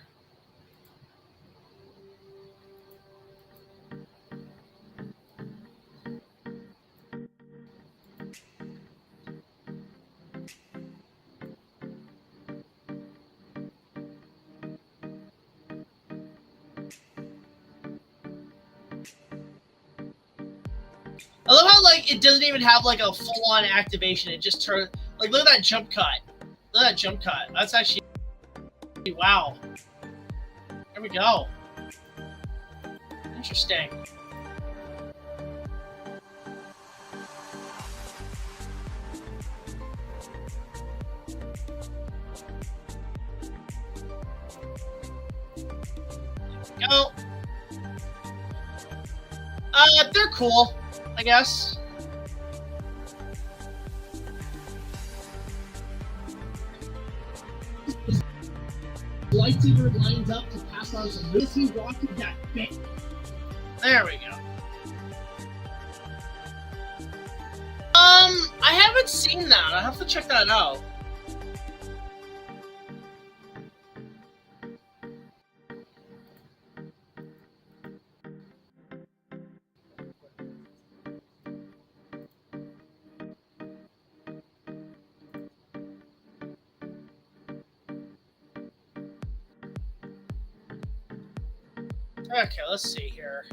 I love how like it doesn't even have like a full-on activation. It just turns like look at that jump cut. Look at that jump cut. That's actually wow. There we go. Interesting. There we go. They're cool, I guess. Lightsaber lines up to pass on to Luke. Is he walking that bit? There we go. I haven't seen that. I have to check that out. Okay, let's see here.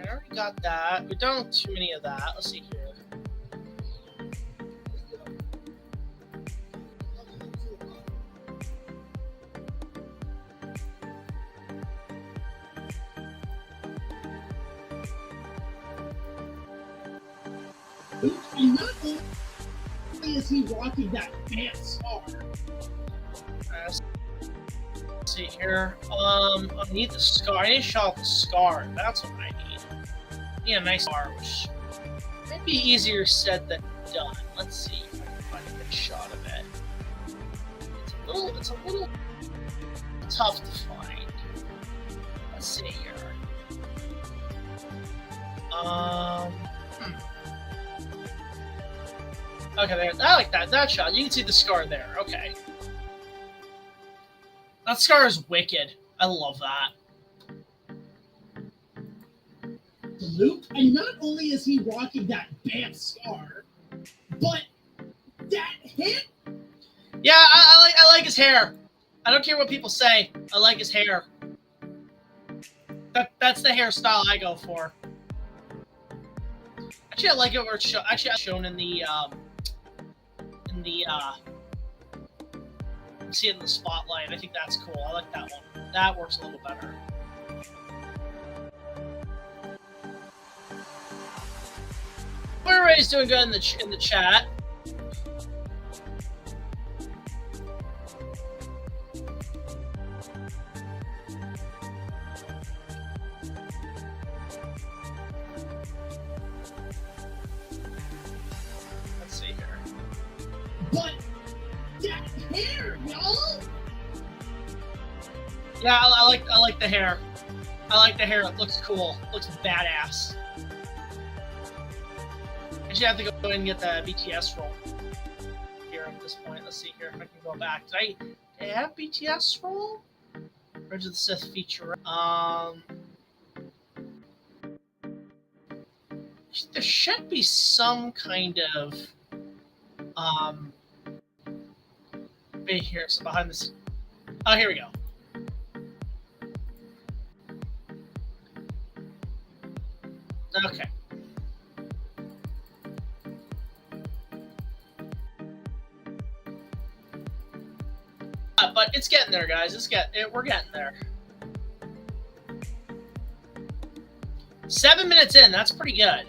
I already got that. We don't have too many of that. Let's see here. And not only is he rocking that pants scar. Let's see here. I need the scar. I need to show off the scar. That's what I need. I need a nice scar, which might be easier said than done. Let's see if I can find a good shot of it. It's a little tough to find. Let's see here. Okay, there. I like that. That shot. You can see the scar there. Okay. That scar is wicked. I love that. Luke, and not only is he rocking that bad scar, but that hit. Yeah, I like his hair. I don't care what people say. I like his hair. That's the hairstyle I go for. Actually, I like it where it's shown in the see it in the spotlight. I think that's cool. I like that one. That works a little better. Everybody's doing good in the chat. Let's see here. But that hair, y'all. Yeah, I like the hair. I like the hair. It looks cool. It looks badass. I should have to go in and get the BTS roll here at this point. Let's see here if I can go back. Did I have BTS roll? Bridge of the Sith feature. There should be some kind of bit here. So behind this. Oh, here we go. Okay. But it's getting there, guys. We're getting there. 7 minutes in. That's pretty good.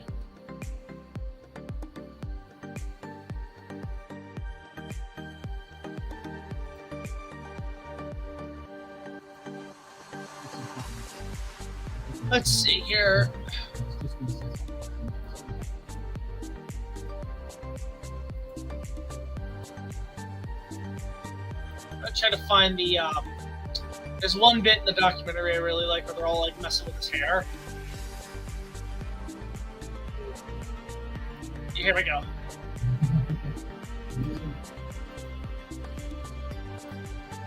Let's see here. Try to find the there's one bit in the documentary I really like where they're all like messing with his hair. Here we go.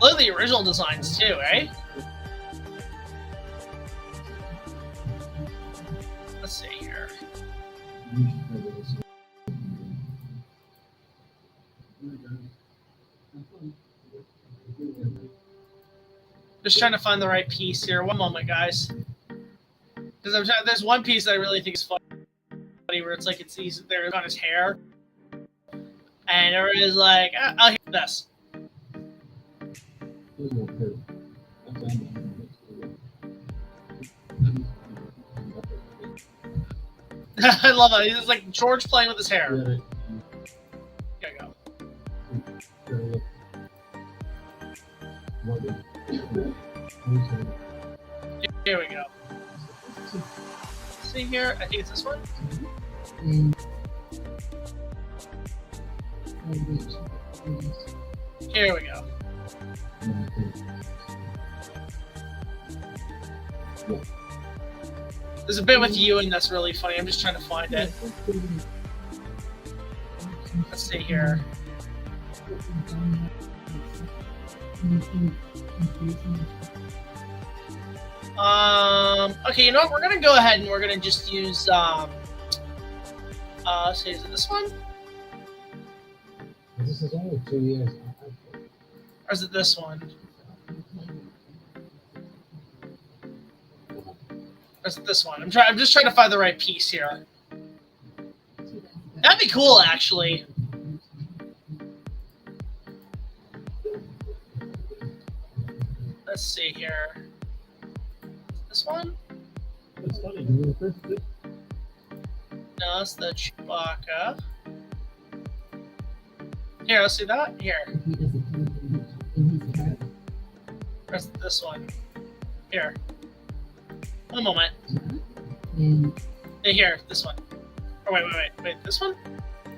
Look at the original designs too, eh? Let's see here. Just trying to find the right piece here. One moment, guys. Because there's one piece that I really think is funny, where it's like he's there on his hair, and everybody's like, "I'll hear this." I love it. It's like George playing with his hair. Here we go. Here we go. See here, I think it's this one. Here we go. There's a bit with you, and that's really funny. I'm just trying to find it. Let's see here. Okay, you know what? We're gonna go ahead and we're gonna just use let's see, is it this one? This is only 2 years. Or is it this one? Or is it this one? I'm just trying to find the right piece here. That'd be cool, actually. Let's see here. This one? It's funny. No, it's the Chewbacca. Here, let's see that. Here. Where's this one? Here. One moment. Hey, here, this one. Oh, wait. This one?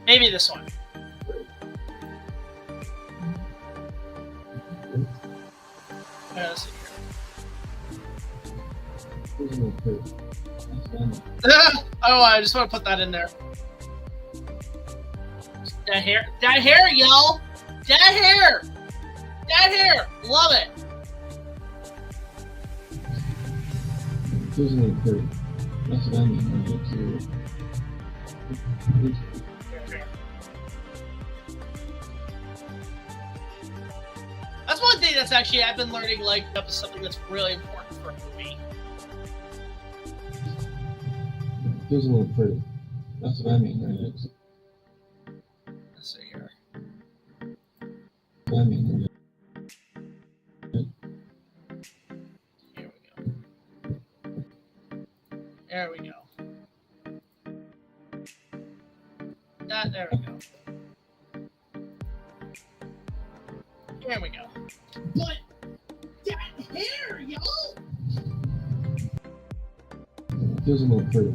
Maybe this one. Let's see here. Oh, I just want to put that in there. That hair, y'all. That hair. Love it. That's what I mean. That's one thing that's actually I've been learning, like, up is something that's really important for a movie. It feels a little pretty. That's what I mean, right? Let's see here. I mean, There we go. There we go. There we go. But that hair, y'all. it feels a little pretty.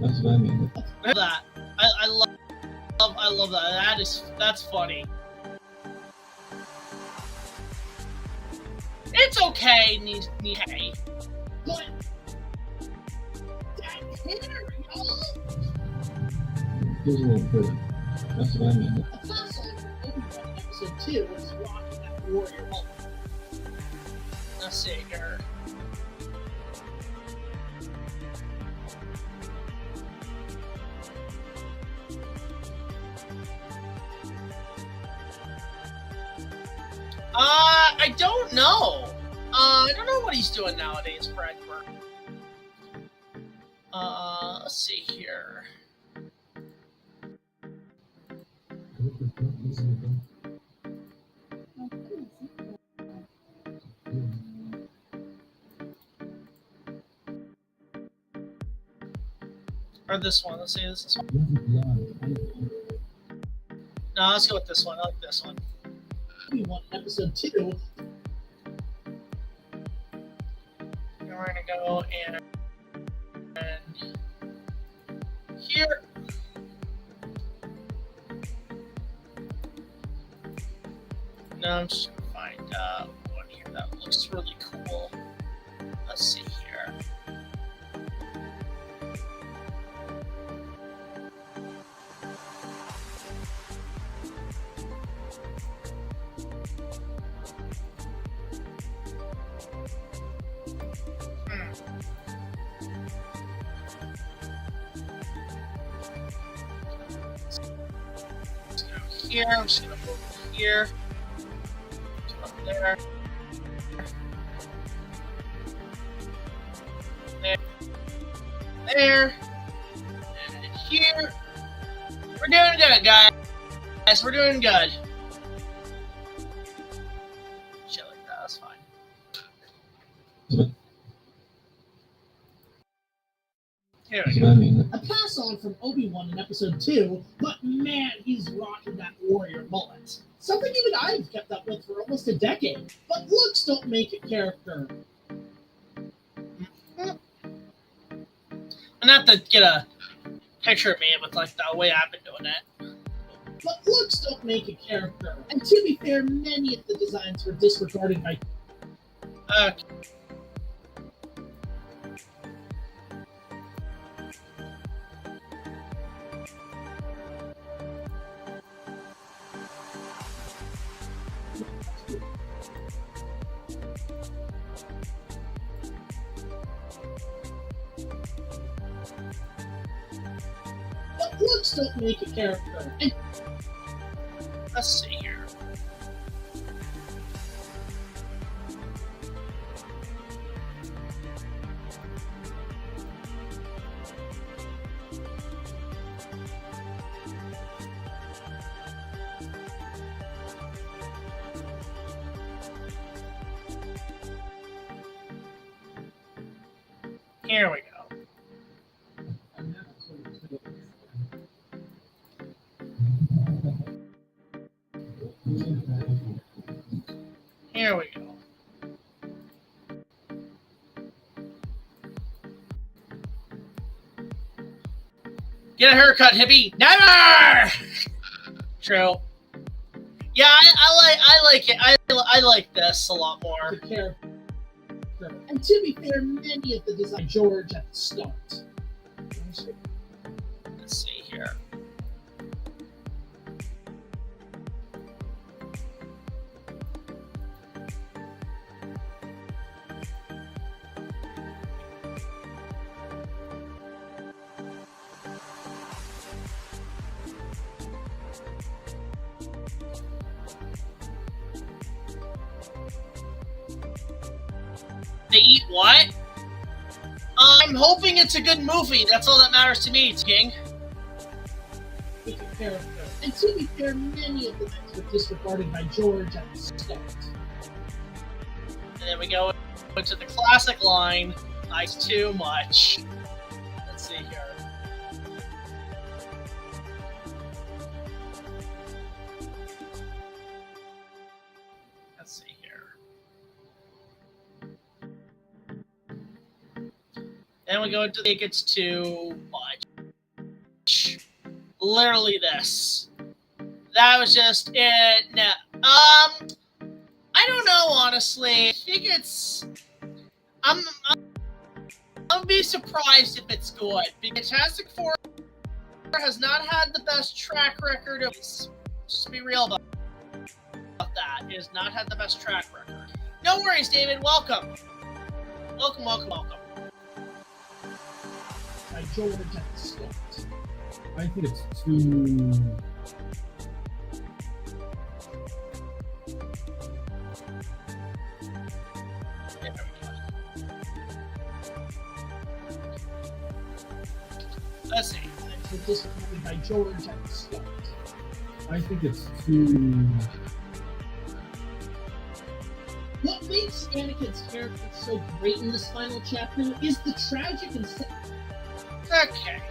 That's what I mean. That I love that. That's funny. It's okay, hey. But that hair, y'all. It feels a little pretty. That's what I mean. Apostle Obi-Wan episode 2 is rocking that warrior moment. Let's see here. I don't know. I don't know what he's doing nowadays, Bradford. Let's see here. Or this one. Let's see. This one. No, let's go with this one. I like this one. Obi-Wan episode 2. And we're gonna go and here. No, I'm just gonna find one here that looks really cool. Let's see here. Let's go here. I'm just gonna move here. Up there. There. And here. We're doing good, guys. We're doing good. Shit like that. That's fine. Here we go. A pass on from Obi-Wan in episode 2, but man, he's rocking that warrior mullet. Something even I've kept up with for almost a decade. But looks don't make a character. I'm gonna have to get a picture of me with like the way I've been doing it. But looks don't make a character. And to be fair, many of the designs were disregarded by... Okay. But looks don't make a character. And Let's see here. Here we go. Here we go. Get a haircut, hippie. Never. True. Yeah, I like it. I like this a lot more. The character. And to be fair, many of the design George at the start. Let's see here. They eat what? I'm hoping it's a good movie. That's all that matters to me, King. With the character. And to be fair, many of the things were disregarded by George at the start. And then we go into the classic line, "Ice too much." Let's see here. Let's see here. Then we go into "It gets too much." Literally this. That was just it. No. I don't know, honestly. I think it's... I'm gonna be surprised if it's good, because Fantastic Four has not had the best track record of... Just be real about that. It has not had the best track record. No worries, David. Welcome. Welcome, welcome, welcome. By George at the start. I think it's too... Let's see. Were disappointed by George at the start. I think it's too... What makes Anakin's character so great in this final chapter is the tragic and... Okay.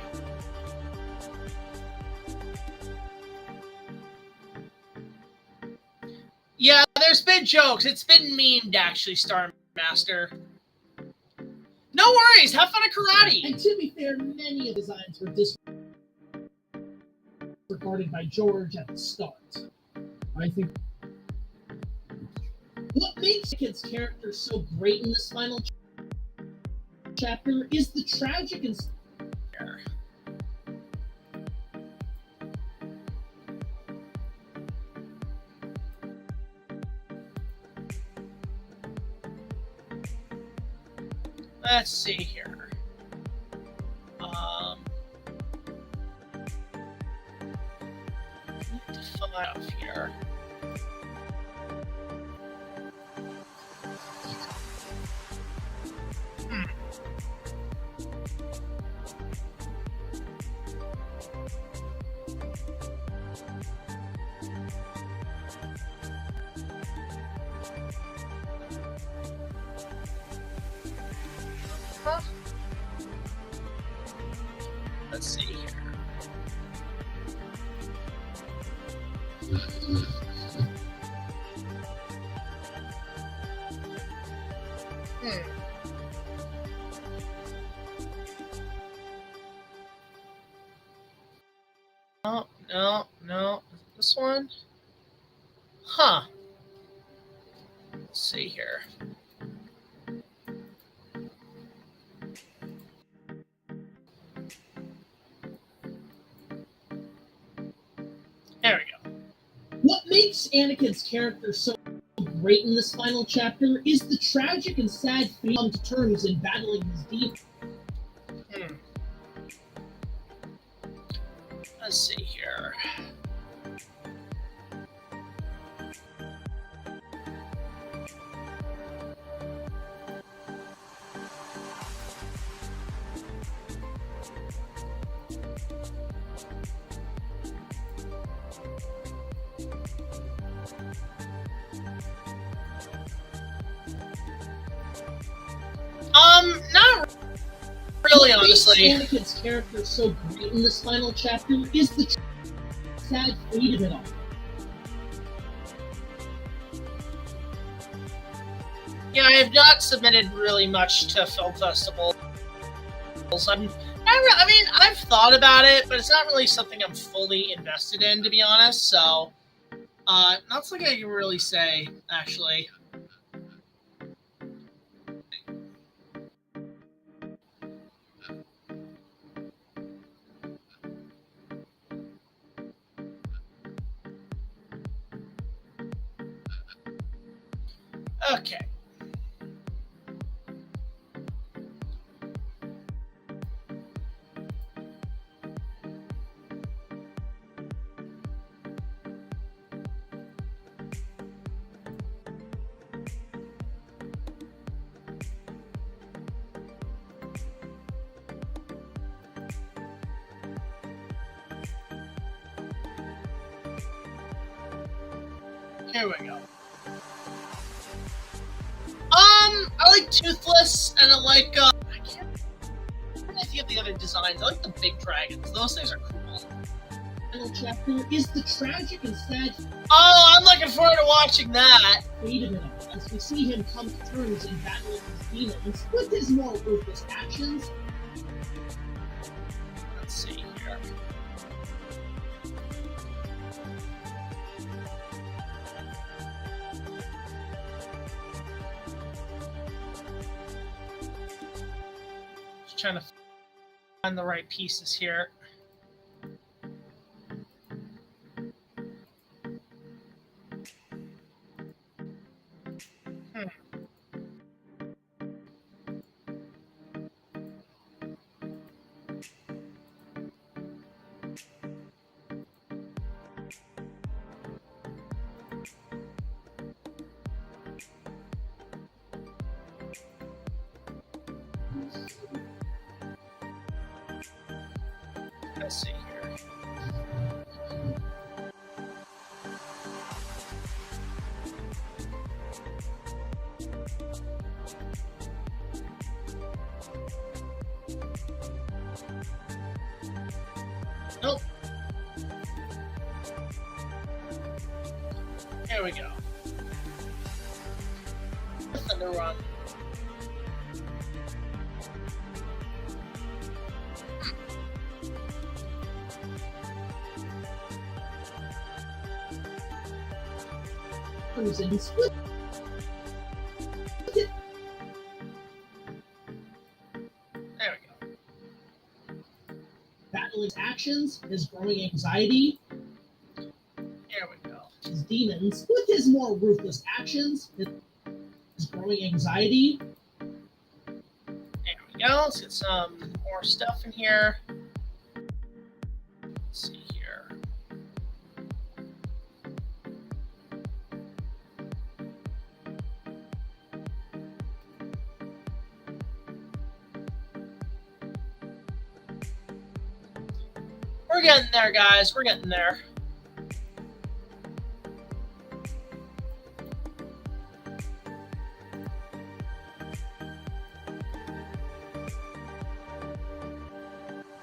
Yeah, there's been jokes. It's been memed, actually, Star Master. No worries. Have fun at karate. And to be fair, many of the designs were disregarded by George at the start. I think... What makes Anakin's character so great in this final chapter is the tragic and... Let's see here. Need to fill out here. Let's see here. Oh, no. This one? Huh. Let's see here. There we go. What makes Anakin's character so great in this final chapter is the tragic and sad fate come to terms in battling his demons. Let's see here. Not really, what honestly. makes Anakin's character so great in this final chapter is the sad fate of it all. Yeah, I have not submitted really much to film festivals. I mean, I've thought about it, but it's not really something I'm fully invested in, to be honest. So, not something I can really say, actually. Okay. Here we go. I like Toothless, and I like, I can't think of the other designs. I like the big dragons. Those things are cool. Final chapter is the tragic and sad Oh, I'm looking forward to watching that. fate of it all, as we see him come to terms in battling his demons with his more ruthless actions. Let's see here. Just trying to find the right pieces here. Let's see here. Nope. Here we go. Thunder Run. And split. There we go. Battling actions, his growing anxiety, Here we go. his demons with his more ruthless actions, his growing anxiety. There we go. Let's get some more stuff in here. Let's see here. We're getting there, guys. We're getting there.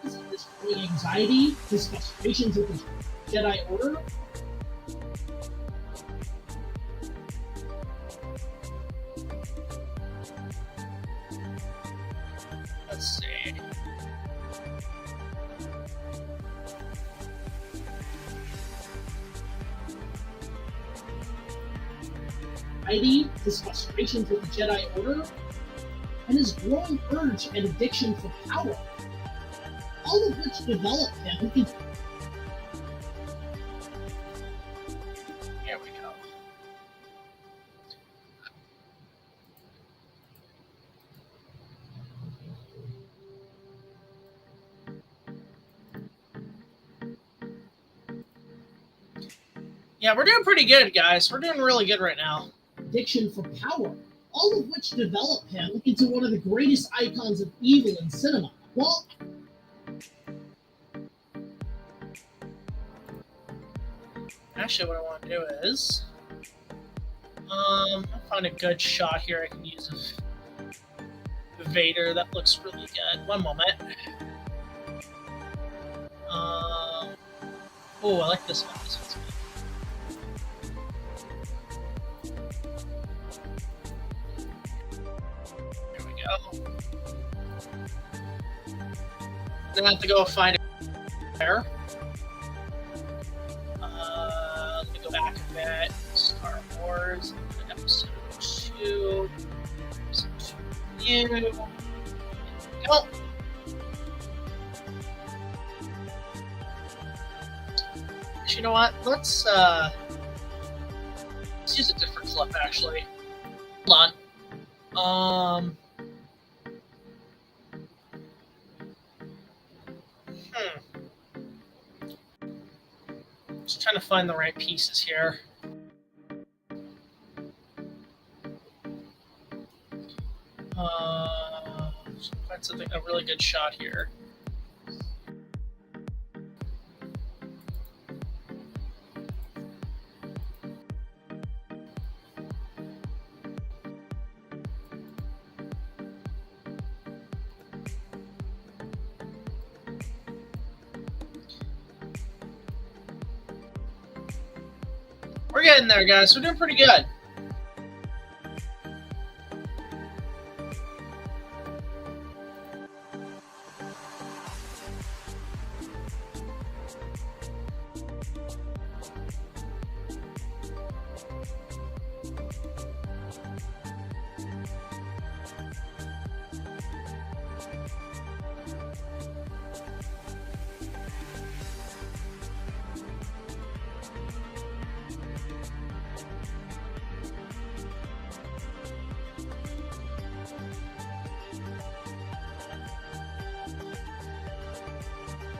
His growing anxiety, his frustrations with his Jedi Order. Let's see. His frustrations with the Jedi Order, and his growing urge and addiction for power, all of which developed him into Here we go. Yeah, we're doing pretty good, guys. We're doing really good right now. addiction for power, all of which developed him into one of the greatest icons of evil in cinema. Well, Actually, what I want to do is, I'll find a good shot here I can use of Vader that looks really good. One moment. Oh, I like this one. This one's good. There we go. Then I have to go find a pair. Let me go back a bit. Star Wars, episode 2. Episode 2. Go. You know what? Let's use a different clip actually. Hold on. Just trying to find the right pieces here. Find something, a really good shot here. We're getting there, guys. We're doing pretty good.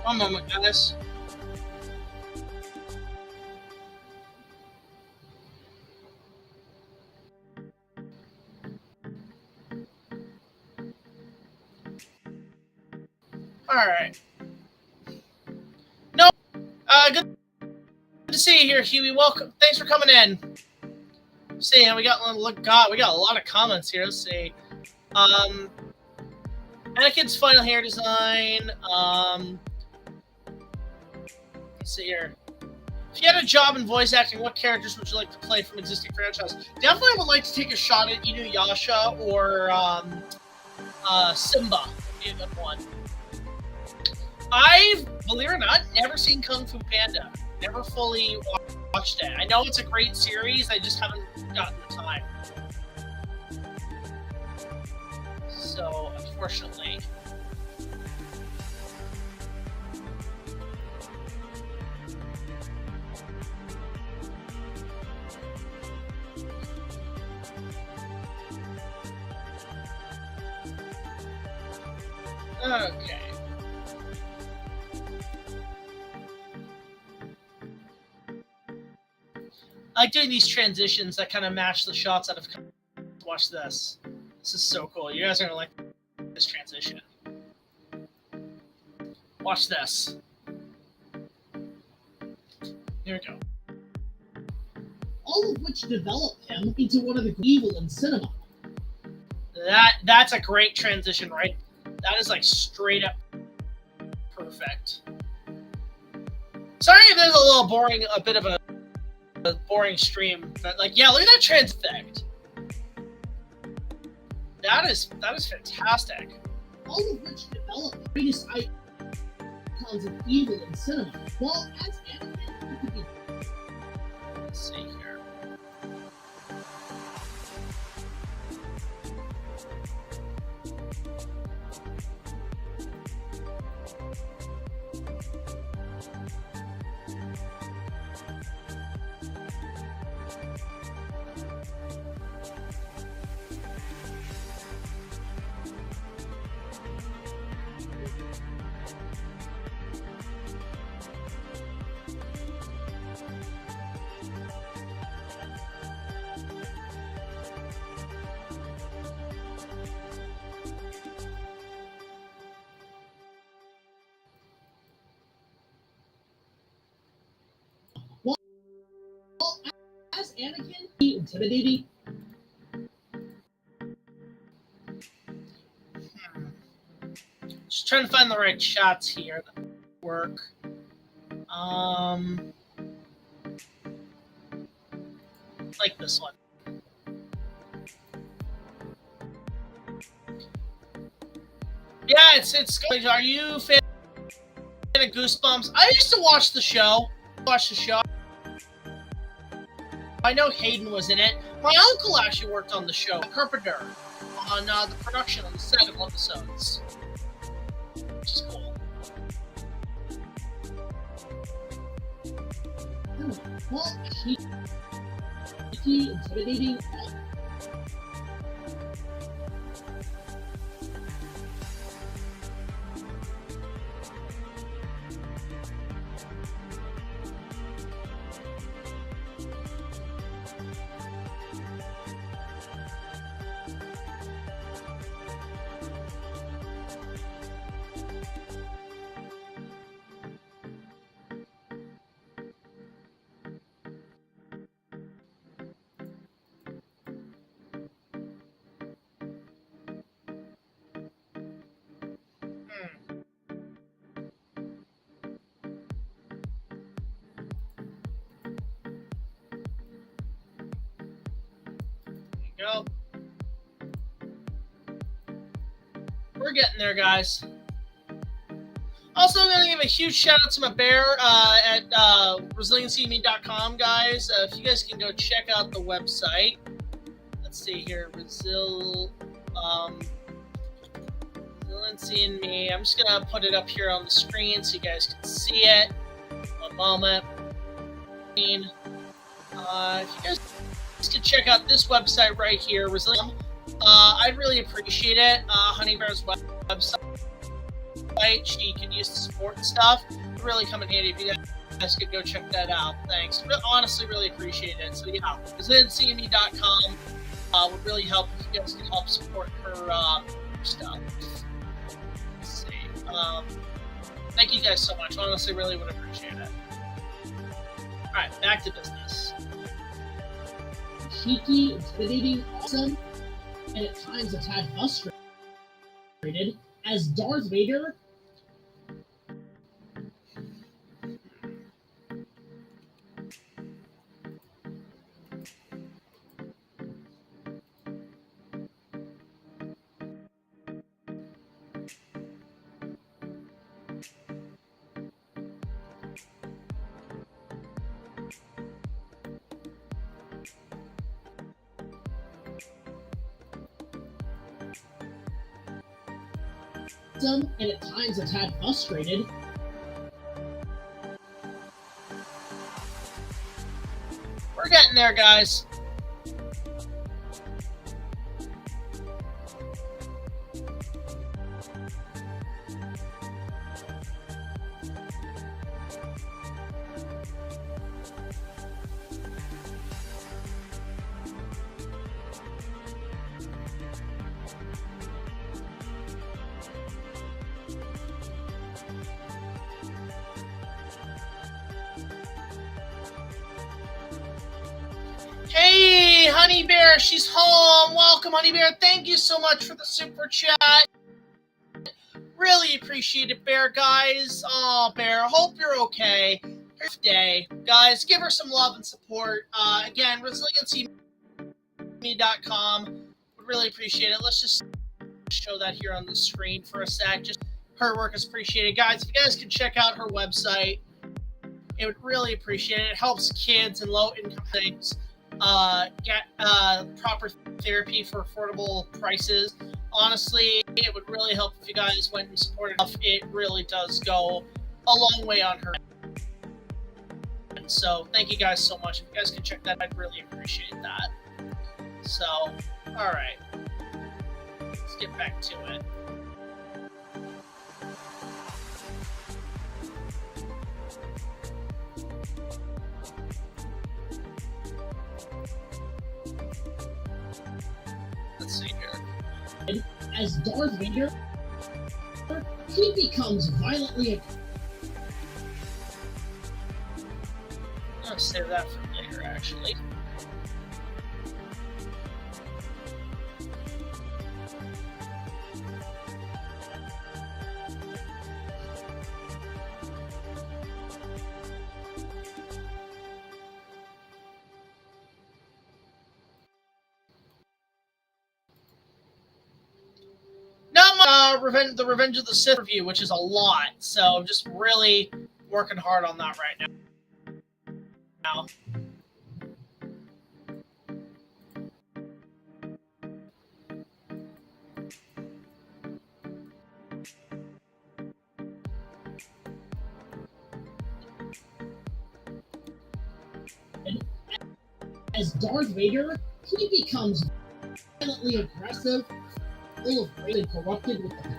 One moment, guys. All right. No. Good to see you here, Huey. Welcome. Thanks for coming in. See, we got a lot of comments here. Let's see. Anakin's final hair design. Let's see here. If you had a job in voice acting, what characters would you like to play from existing franchise? Definitely would like to take a shot at Inuyasha or Simba. Would be a good one. I've, believe it or not, never seen Kung Fu Panda. Never fully watched it. I know it's a great series. I just haven't gotten the time. So, unfortunately. Okay. I like doing these transitions that kind of match the shots out of. Watch this. This is so cool. You guys are gonna like this transition. Watch this. Here we go. All of which developed him into one of the evil in cinema. That's a great transition, right? That is like straight up perfect. Sorry if there's a little boring, a bit of a boring stream, but like, yeah, look at that trans effect. That is fantastic. All of which developed the greatest icons of evil in cinema. Well, as Anakin, it could be. Let's see here. As Anakin, he intimidating. Just trying to find the right shots here that work. Like this one. Yeah, it's. Are you a fan of Goosebumps? I used to watch the show. I know Hayden was in it. My uncle actually worked on the show, Carpenter, on the production on the set of episodes. Which is cool. Well, intimidating. Go. We're getting there, guys. Also, I'm going to give a huge shout out to my bear at resiliencyme.com, guys. If you guys can go check out the website. Let's see here. Resiliency and Me. I'm just going to put it up here on the screen so you guys can see it. One moment. If you guys can check out this website right here, Resilient. I'd really appreciate it. Honey Bear's website. She can use the support and stuff. It would really come in handy if you guys could go check that out. Thanks. Honestly, really appreciate it. So yeah, resiliencyme.com would really help if you guys can help support her stuff. Let's see. Thank you guys so much. Honestly, really would appreciate it. All right, back to business. Cheeky, intimidating, awesome, and at times a tad frustrated as Darth Vader. And at times a tad frustrated. We're getting there, guys. Hey, Honey Bear, she's home. Welcome, Honey Bear. Thank you so much for the super chat. Really appreciate it, Bear, guys. Oh, Bear, hope you're okay. Here's day. Guys, give her some love and support. Again, resiliencyme.com. Would really appreciate it. Let's just show that here on the screen for a sec. Just her work is appreciated. Guys, if you guys can check out her website, it would really appreciate it. It helps kids and low-income things get proper therapy for affordable prices. Honestly, it would really help if you guys went and supported enough. It really does go a long way on her. So thank you guys so much. If you guys can check that, I'd really appreciate that. So, all right, let's get back to it. Let's see here. As Darth Vader, he becomes violently. I'll save that for later, actually. the Revenge of the Sith review, which is a lot. So I'm just really working hard on that right now. And as Darth Vader, he becomes violently aggressive, full of rage and corrupted with the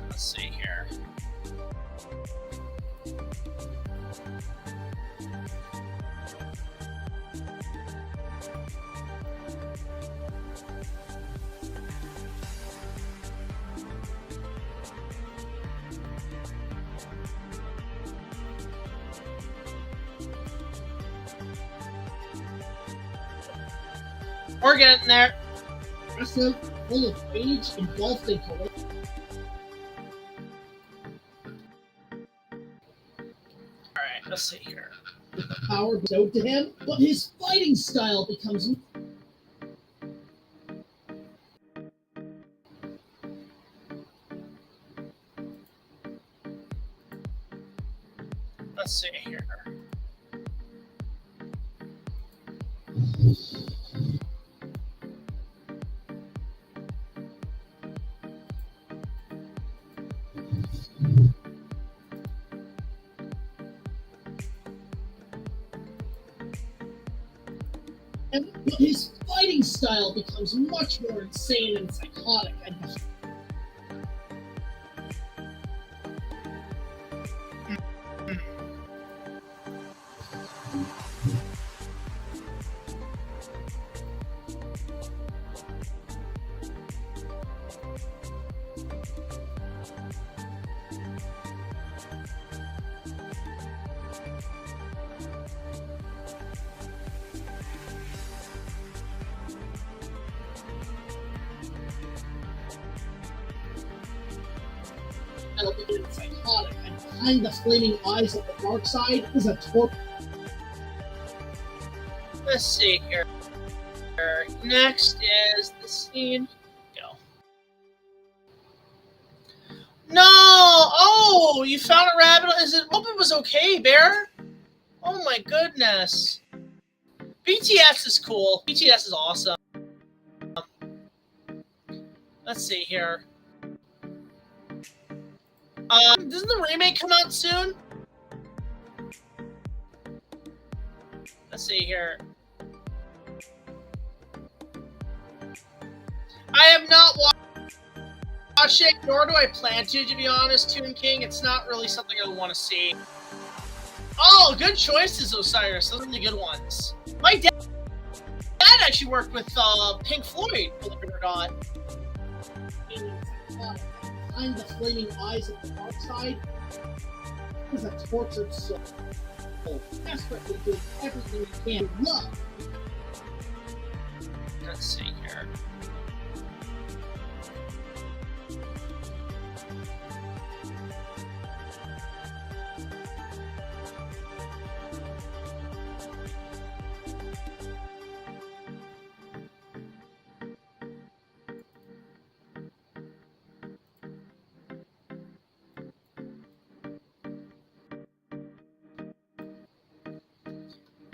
Let's see here. We're getting there. aggressive, full of rage, engulfed in corruption. Alright, let's see here. With the power bestowed to him, but his fighting style becomes Let's see here. and his fighting style becomes much more insane and psychotic. And psychotic, and behind the flaming eyes of the dark side is a torture. Let's see here. Next is the scene. Go. No! Oh, you found a rabbit. Is it? Hope it was okay, Bear. Oh my goodness. BTS is cool. BTS is awesome. Let's see here. Doesn't the remake come out soon? Let's see here. I have not watched it, nor do I plan to be honest, Toon King. It's not really something I want to see. Oh, good choices, Osiris. Those are the good ones. My dad actually worked with Pink Floyd, believe it or not. Behind the flaming eyes of the dark side is a tortured soul, desperately doing everything he can to love. Let's see here.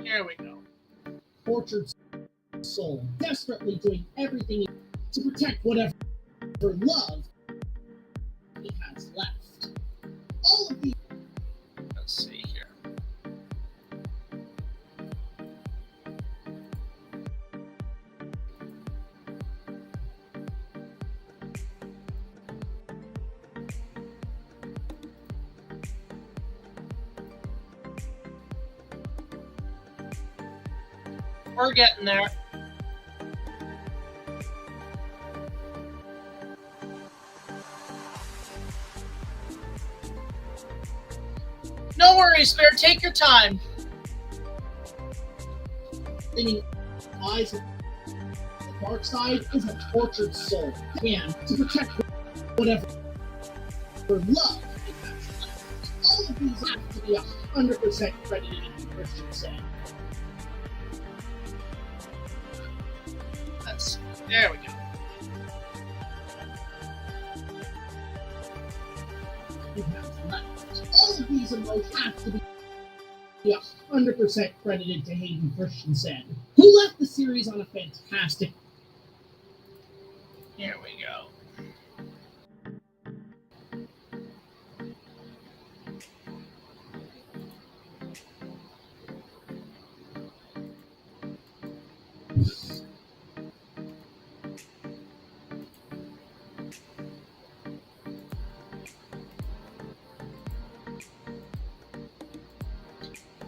Here we go. Tortured soul, desperately doing everything to protect whatever love he has left. All of these. Let's see here. We're getting there. No worries, Bear. Take your time. Flaming eyes of the dark side is a tortured soul. And to protect whatever love he has left. All of these have to be 100% credited to Christian said. There we go. All of these emotes have to be 100% credited to Hayden Christensen, who left the series on a fantastic. Here we go.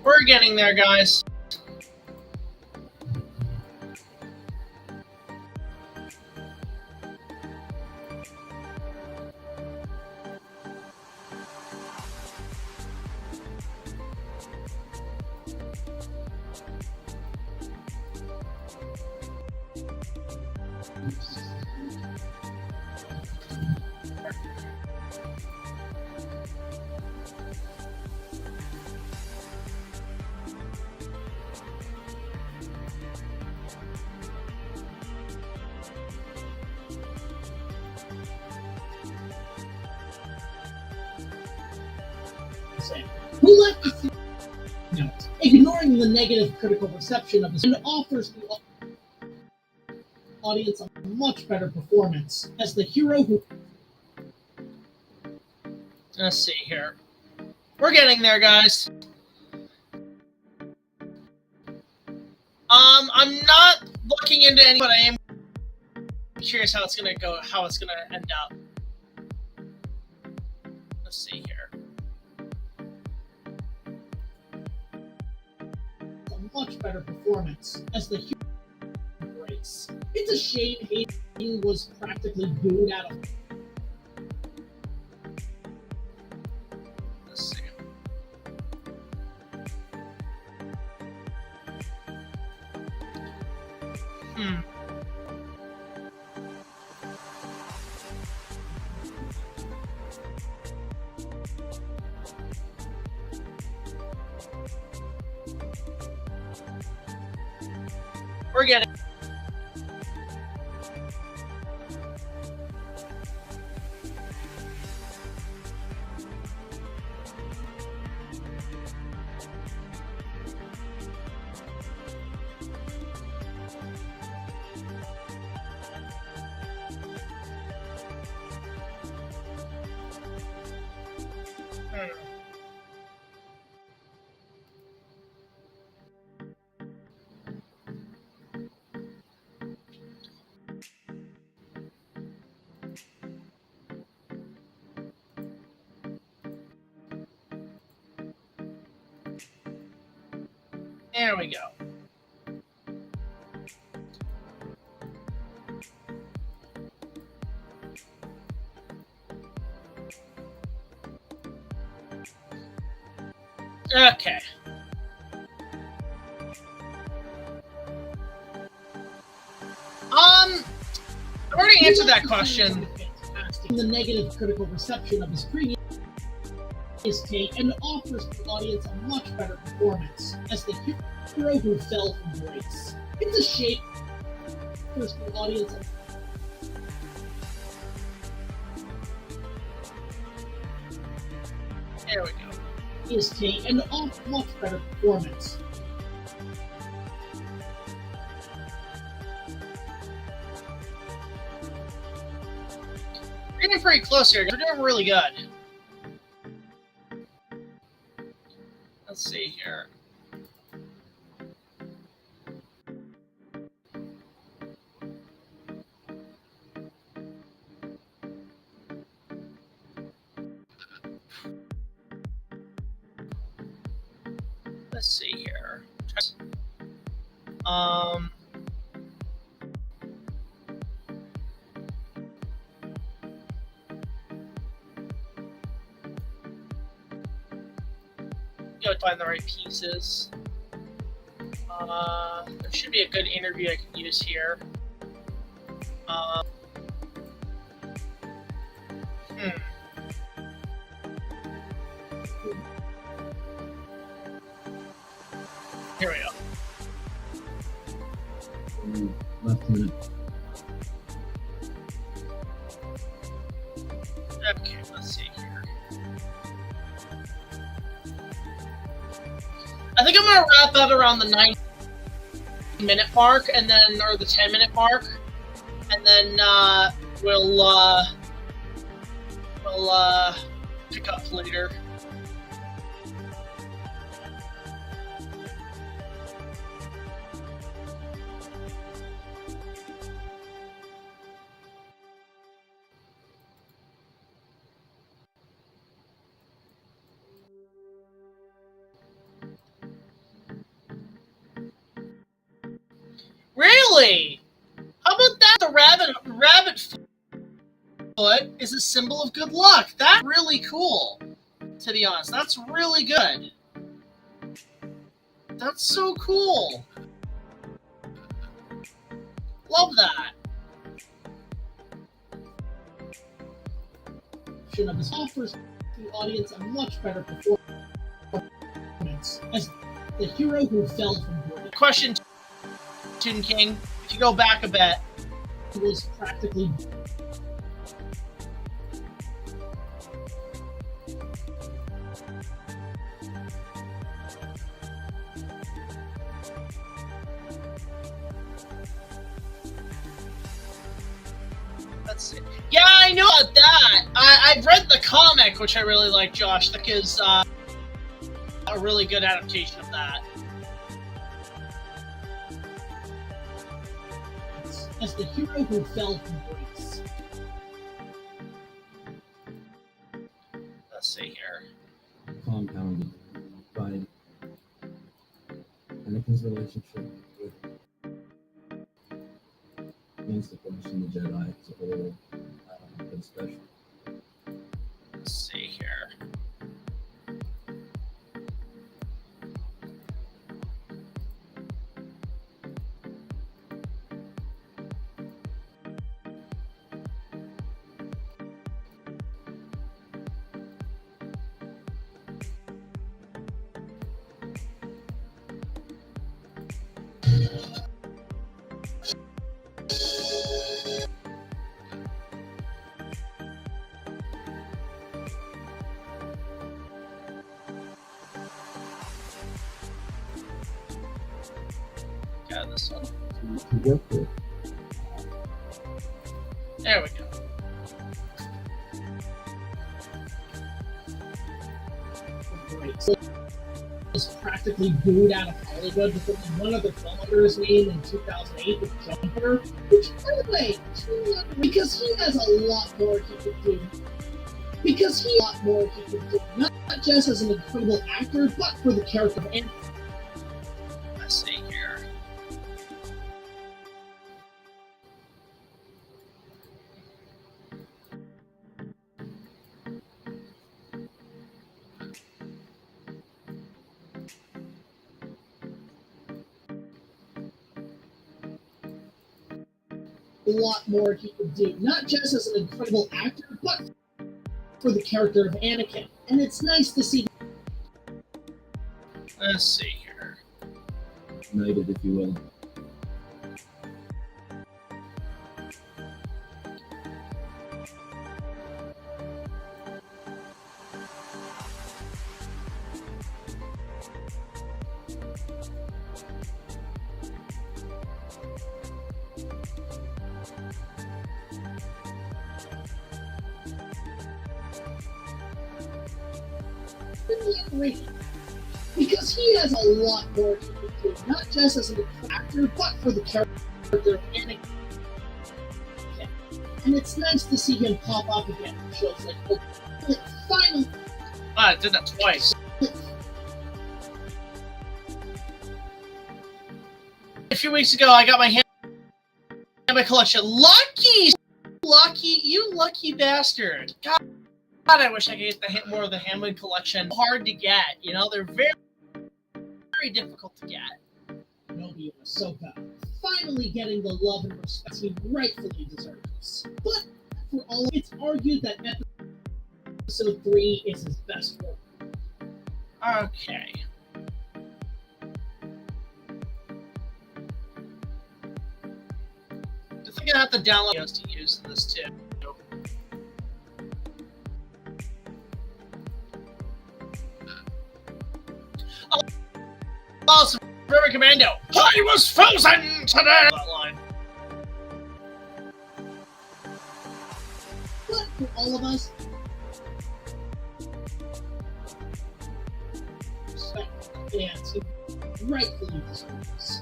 We're getting there, guys. Who left the series, ignoring the negative critical reception of this, and offers the audience a much better performance as the hero who. Let's see here. We're getting there, guys. I'm not looking into any, but I am curious how it's gonna go, how it's gonna end up. Let's see here. A much better performance as the hero embrace. It's a shame Hayden was practically booed out of. Let's see. We're getting. There we go. Okay. I already answered that question. The negative critical reception of his previous take and offers the audience a much better performance as the hero who fell from grace. It's a shame for the audience. There we go. His take and offers much better performance. We're getting pretty close here. We're doing really good. Let's see here. Let's see here. Find the right pieces. There should be a good interview I can use here. Here we go. Last minute. Okay, let's see here. I think I'm gonna wrap up around the 9-minute mark, and then, or the 10-minute mark, and then we'll pick up later. Really? How about that? The rabbit foot is a symbol of good luck. That's really cool, to be honest. That's really good. That's so cool. Love that. This offers the audience a much better performance as the hero who fell from glory. Question, Toon King. If you go back a bit, was practically let's see. Yeah, I know about that. I've read the comic, which I really like, Josh. That is a really good adaptation of that. as the hero who fell from grace. Let's see here. Compounded by Anakin's relationship with the Force and the Jedi as a whole, been special. Let's see here. Got this one. To work with. There we go. Great. So was practically booed out of Hollywood because one other filmmaker's name in 2008 with Jumper, which, by the way, because he has a lot more he could do. Not just as an incredible actor, but for the character of Anakin. Let's see here. A lot more he could do, not just as an incredible actor, but for the character of Anakin. And it's nice to see. Let's see here. Knighted, if you will. Because he has a lot more he could do, not just as an actor, but for the character of Anakin. And it's nice to see him pop up again in shows like, finally. I did that twice. A few weeks ago, I got my Hamlet collection. You lucky bastard. God, I wish I could get more of the Hamlet collection. Hard to get, you know, they're very, very difficult to get. Kenobi and Ahsoka finally getting the love and respect he rightfully deserves. But for all, it's argued that Episode 3 is his best work. Okay. think I have to download videos to use this too. Oh, River Commando. I was frozen today. That line. But for all of us, respect the fans who rightfully deserve this.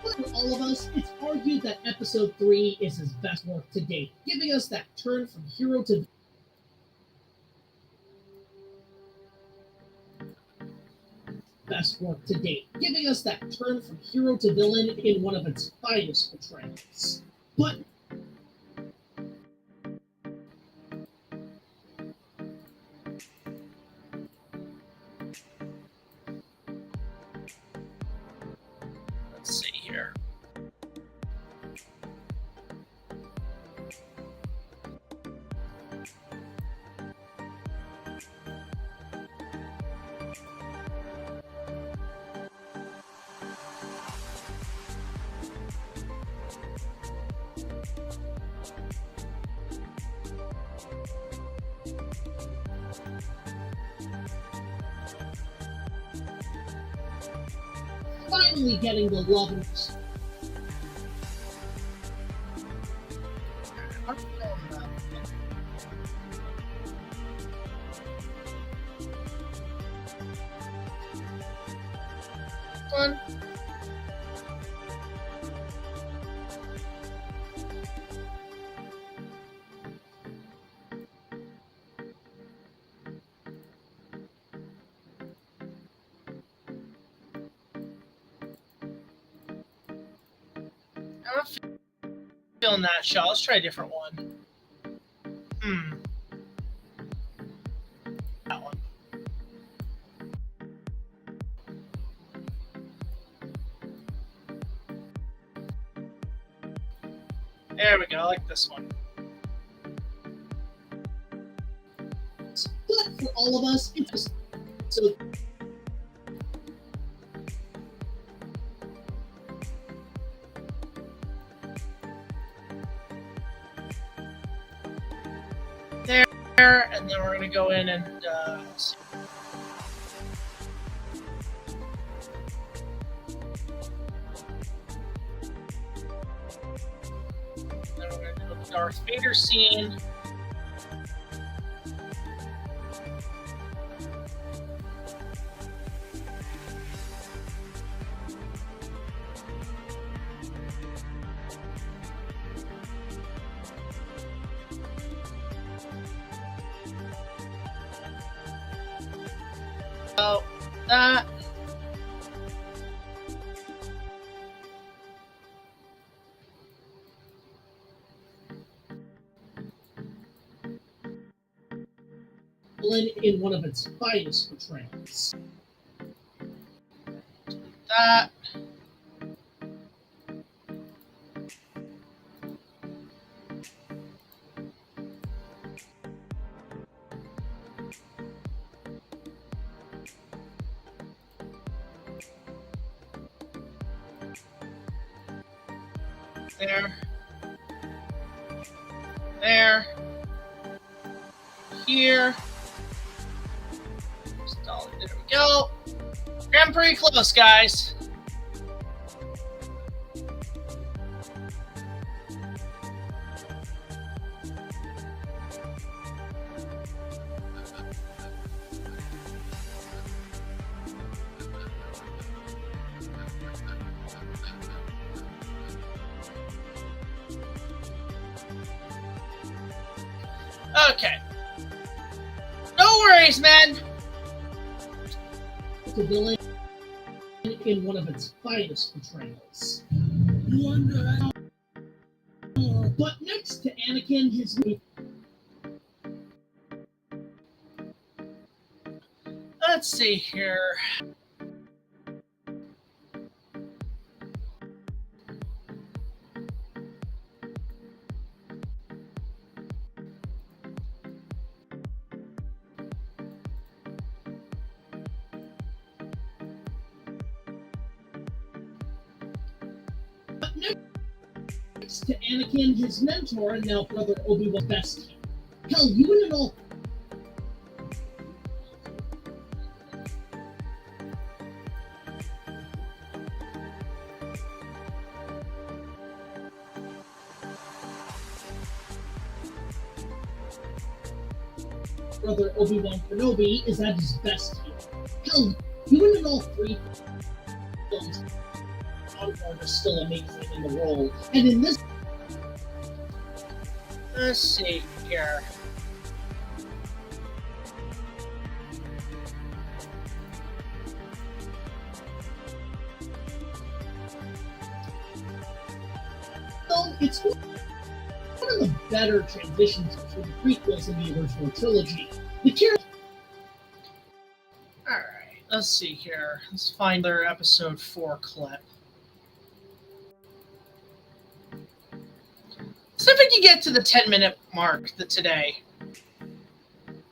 But for all of us, it's argued that episode 3 is his best work to date, giving us that turn from hero to villain in one of its finest portrayals. But let's see here. finally getting the love and One. I'm not feeling that shot. Let's try a different one. That one. There we go. I like this one. but for all of us, it's just so There, and then we're gonna go in and see. Then we're gonna do the Darth Vader scene. So that. villain in one of its finest portrayals. That. There. There. Here. Stall it. There we go. Getting pretty close, guys. Okay. No worries, man. The villain in one of its finest portrayals. But next to Anakin, his Let's see here. Next to Anakin, his mentor, and now brother Obi-Wan's bestie. Hell, you wouldn't all. Brother Obi-Wan Kenobi is at his best here. Hell, you wouldn't all three films. Aryan is still amazing in the role, and in this. Let's see here. So it's one of the better transitions between the prequels and the original trilogy. The character. All right, let's see here. Let's find their episode 4 clip. See if we can get to the 10-minute mark today.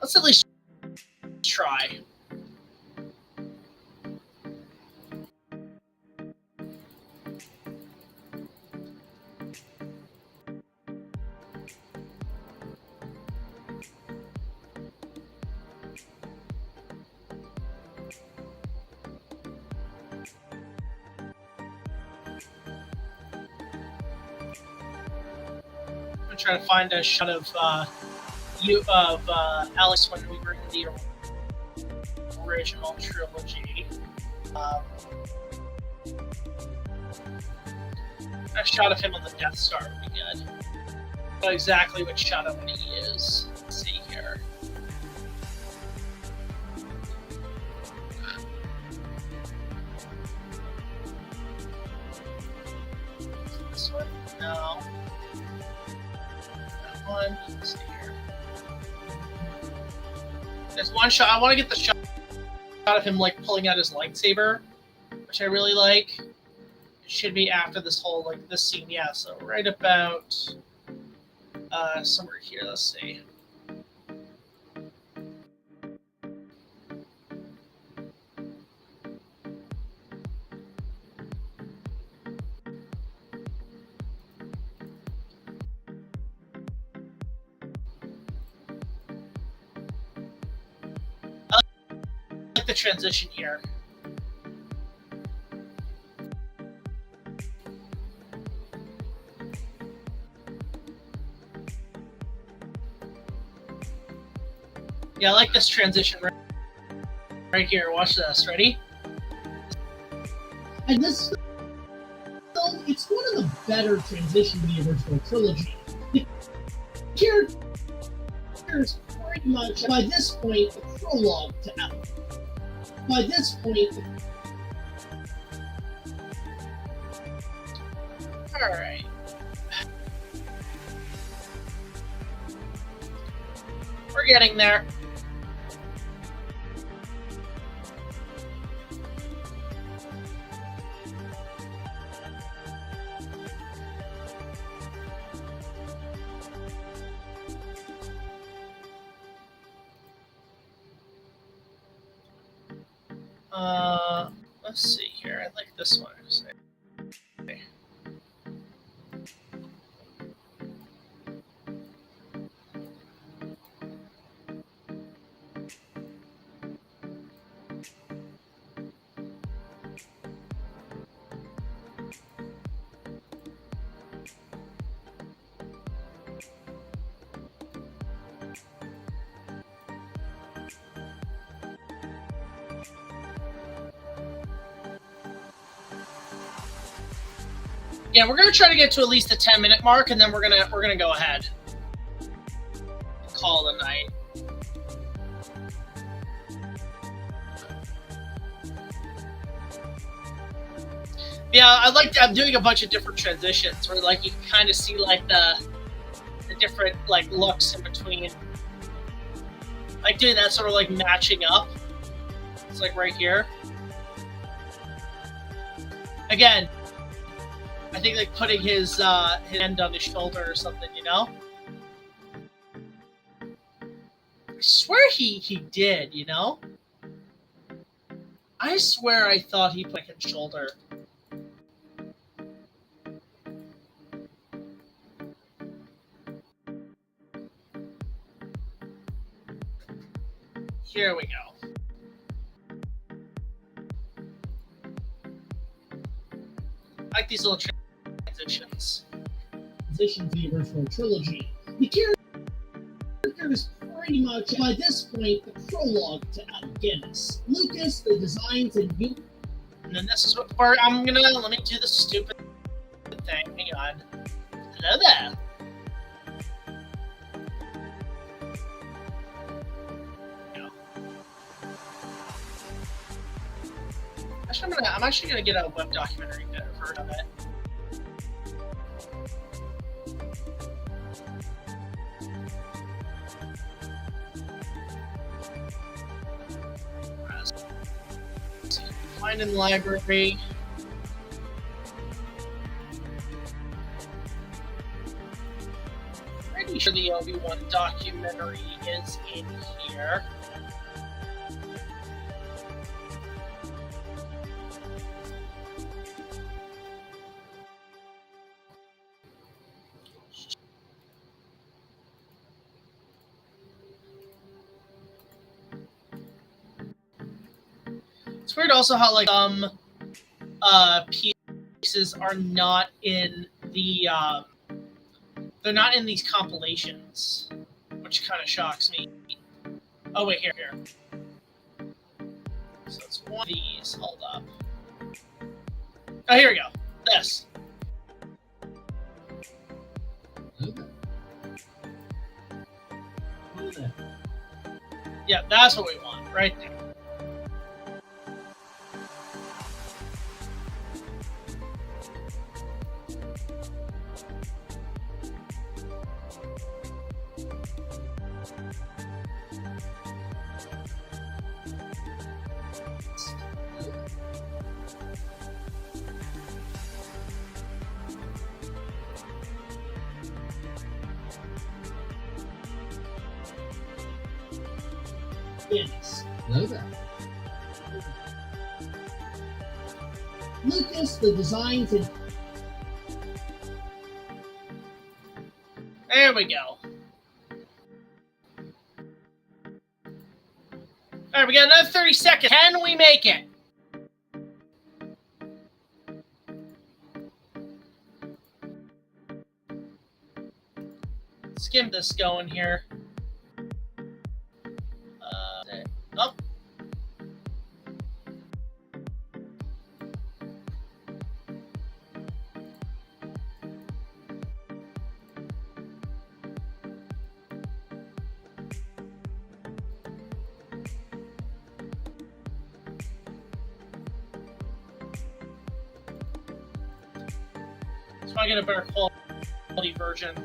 Let's at least try. Trying to find a shot of Alex when we were in the original trilogy. A shot of him on the Death Star would be good. Not exactly which shot of him he is. Let's see here. This one? No. Let's see here. There's one shot. I want to get the shot of him like pulling out his lightsaber, which I really like. It should be after this whole this scene. Yeah, so right about somewhere here. Let's see. The transition here. Yeah, I like this transition right here. Watch this. Ready? And this film, it's one of the better transitions in the original trilogy. The characters pretty much, by this point, a prologue to Alex. By this point, all right. We're getting there. Let's see here. I like this one. Okay. Yeah, we're gonna try to get to at least the 10-minute mark, and then we're gonna go ahead and call it a night. Yeah, I'm doing a bunch of different transitions where you can kind of see the different looks in between, doing that sort of matching up. It's like right here. Again, I think like putting his hand on his shoulder or something, you know? I swear he did, you know? I swear I thought he put his shoulder. Here we go. I like these little transitions. Transition to the original trilogy. The character is pretty much, by this point, the prologue to Guinness. Lucas, the designs, and you. And then this is what part I'm gonna let me do the stupid thing. Hang on. Hello there. I'm actually gonna get a web documentary version of it. Find in the library. Pretty sure the Obi-Wan documentary is in here. It's weird also how like pieces are not in the they're not in these compilations, which kind of shocks me. Oh wait, here. So it's one of these. Hold up. Oh, here we go. This. Yeah, that's what we want, right there. Guinness. Hello there. Lucas, the designs, and There we go. Alright, we got another 30 seconds. Can we make it? Let's get this going here. Oh. So I get a better quality version.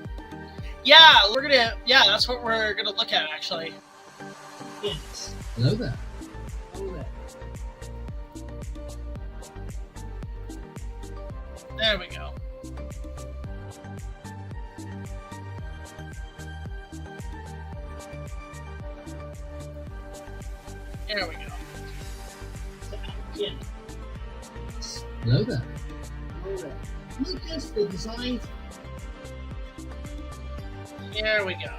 Yeah, that's what we're gonna look at actually. Guinness. Hello there. There we go. There we go. Guinness. Hello there. Lucas, the designs. Here we go.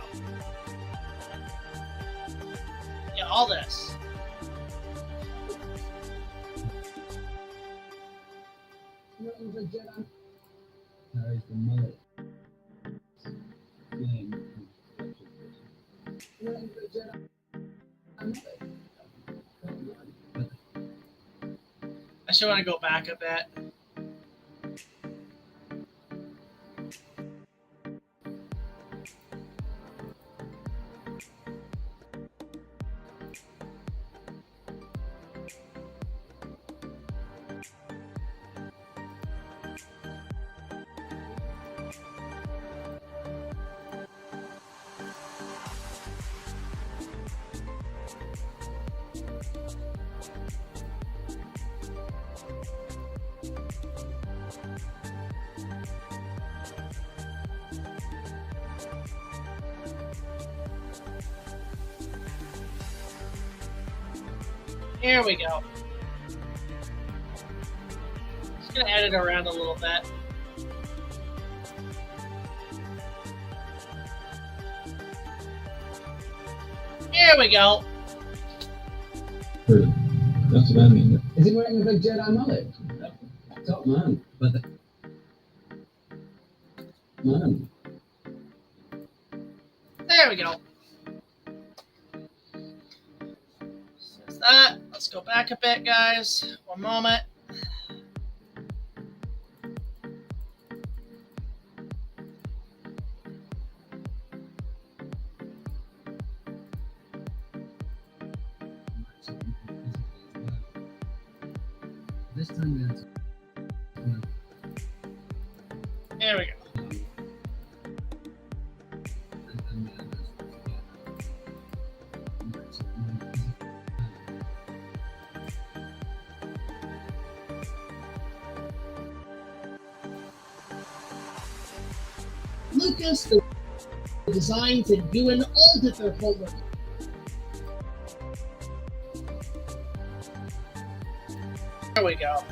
Yeah, all this. Harry's the mullet. Flame. I still want to go back a bit. Here we go. Just gonna edit around a little bit. Here we go. Pretty. That's what I mean. Is he wearing a big Jedi mullet? Top man. But man. There we go. Says that. Let's go back a bit, guys. One moment. This time we had to. There we go. Lucas, the designs, and Ewan all did their homework. There we go.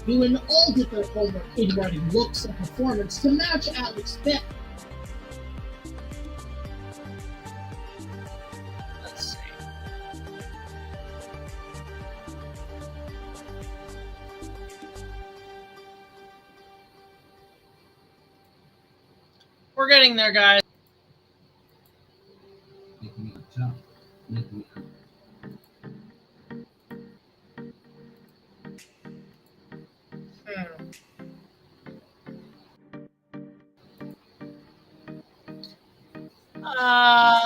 Ewan all did their homework in writing looks and performance to match Alex Beck. Let's see. We're getting there, guys. Making me a chop. Making me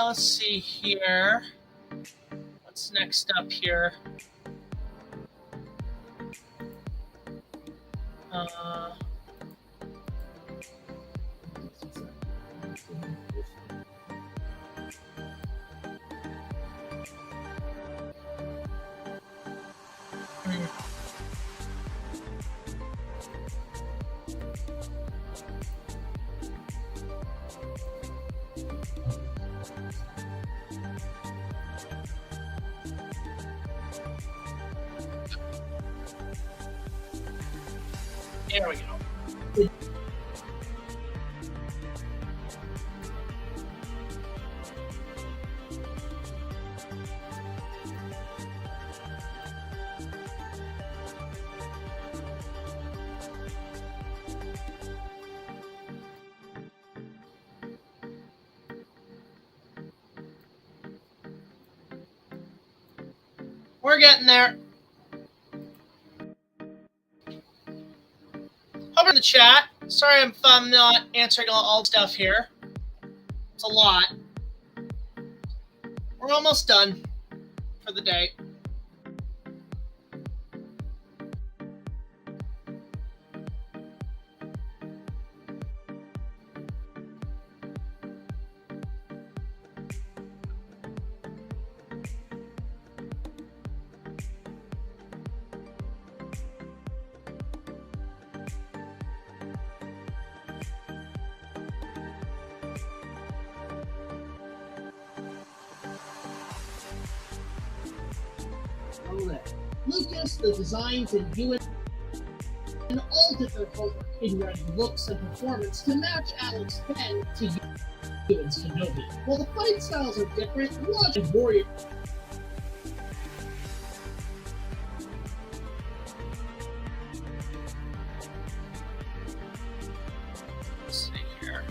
Let's see here. What's next up here? There we go. We're getting there. Over in the chat. Sorry if I'm not answering all the stuff here. It's a lot. We're almost done for the day. Lucas, the designs, and Ewan all did their homework in writing looks and performance to match Alex Penn to Ewan's Kenobi. While the fight styles are different, watch and Warrior. Let's see here.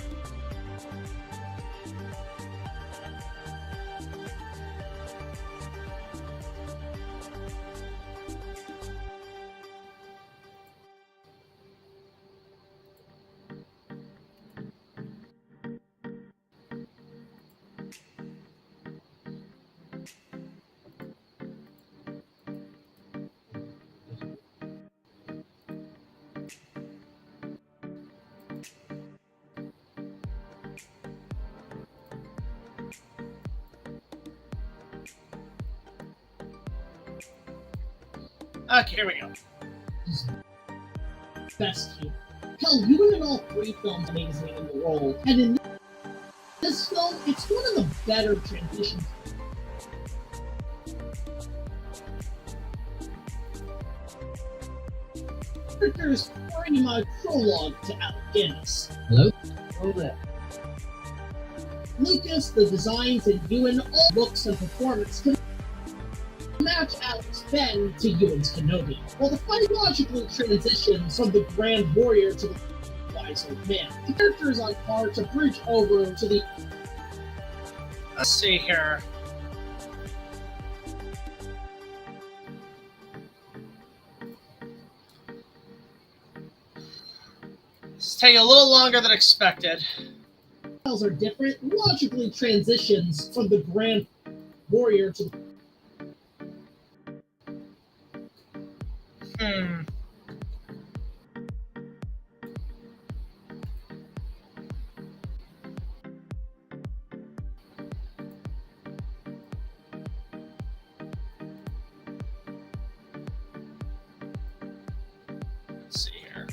Okay, here we go. Best here. Hell, even in all three films, amazing in the role, and in this film, it's one of the better transitions. Richter's pretty much prologue to Alec. Hello? Oh there. Lucas, the designs, and Ewan all looks and performance can match Alec's Ben to Ewan's Kenobi, while the fight logically transitions from the Grand Warrior to the wise old man. The character is on par to bridge over to the... Let's see here. It's taking a little longer than expected. Are different, logically transitions from the Grand Warrior to the... Let's see here.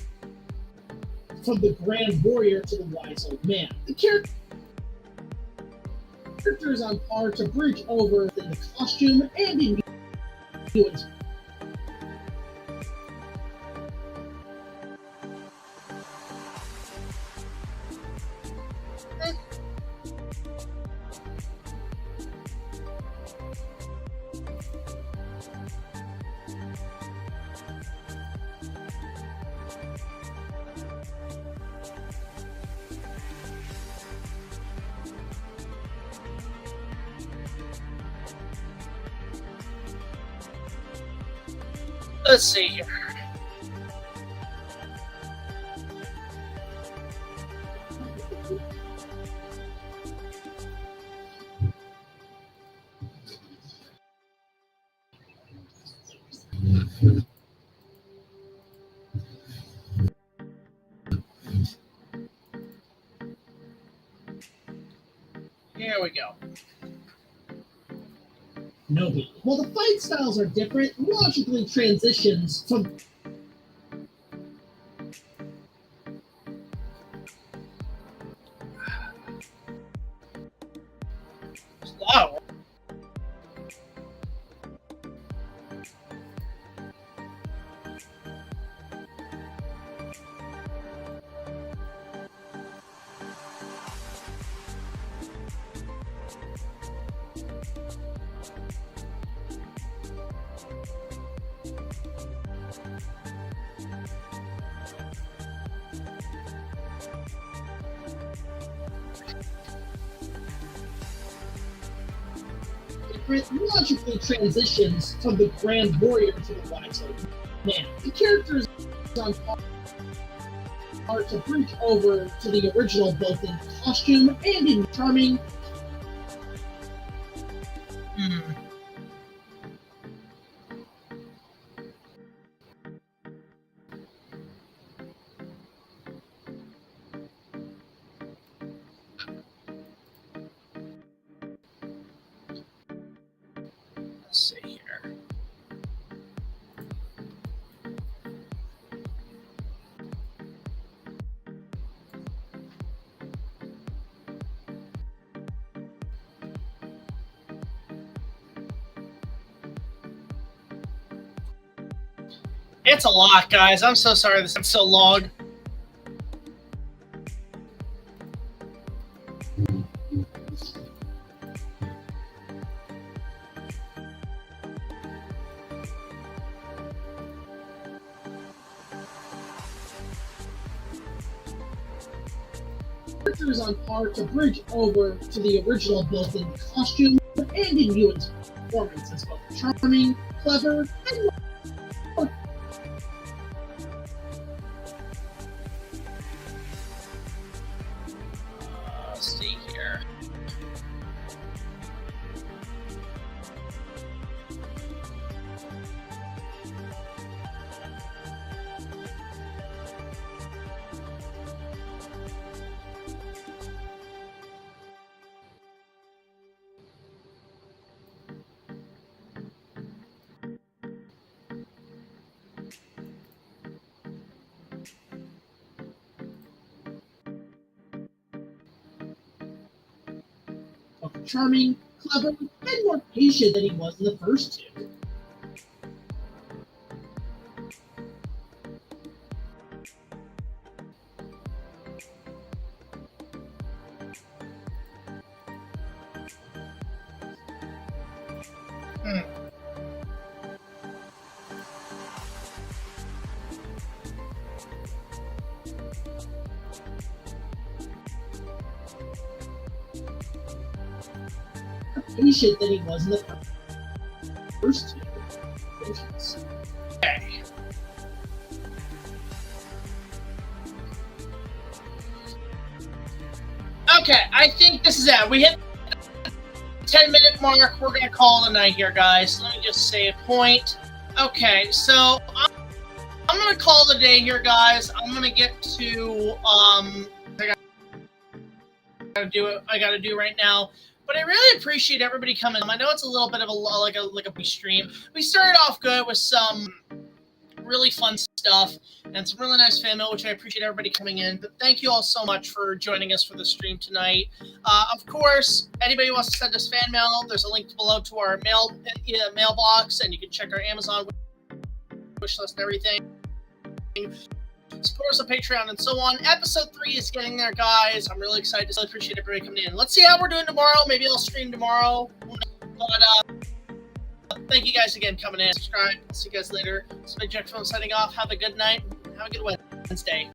From the Grand Warrior to the wise old man. The character is on par to bridge over in the costume and in Ewan's. Let's see here. Here we go. Kenobi. While the fight styles are different, logically transitions from... Wow. logically transitions from the Grand Warrior to the wise old man. The character is on par to bridge over to the original both in costume and in charming. Let's see here. It's a lot, guys. I'm so sorry this is so long. Character is on par to bridge over to the original both in costume and in Ewan's performance as both charming, clever, and Let's see here. charming, clever, and more patient than he was in the first two. Patient than he was in the first two. Okay. Okay, I think this is it. We hit the 10-minute mark. We're going to call it a night here, guys. Let me just say a point. Okay, so I'm going to call it a day here, guys. I'm going to get to, I got to do right now. But I really appreciate everybody coming. I know it's a little bit of a stream. We started off good with some really fun stuff and some really nice fan mail, which I appreciate everybody coming in. But thank you all so much for joining us for the stream tonight. Of course, anybody who wants to send us fan mail, there's a link below to our mailbox, and you can check our Amazon wish list and everything. Support us on Patreon and so on. Episode 3 is getting there, guys. I'm really excited. I appreciate everybody coming in. Let's see how we're doing tomorrow. Maybe I'll stream tomorrow. But thank you guys again coming in. Subscribe. See you guys later. It's Big Jack Film signing off. Have a good night. Have a good Wednesday.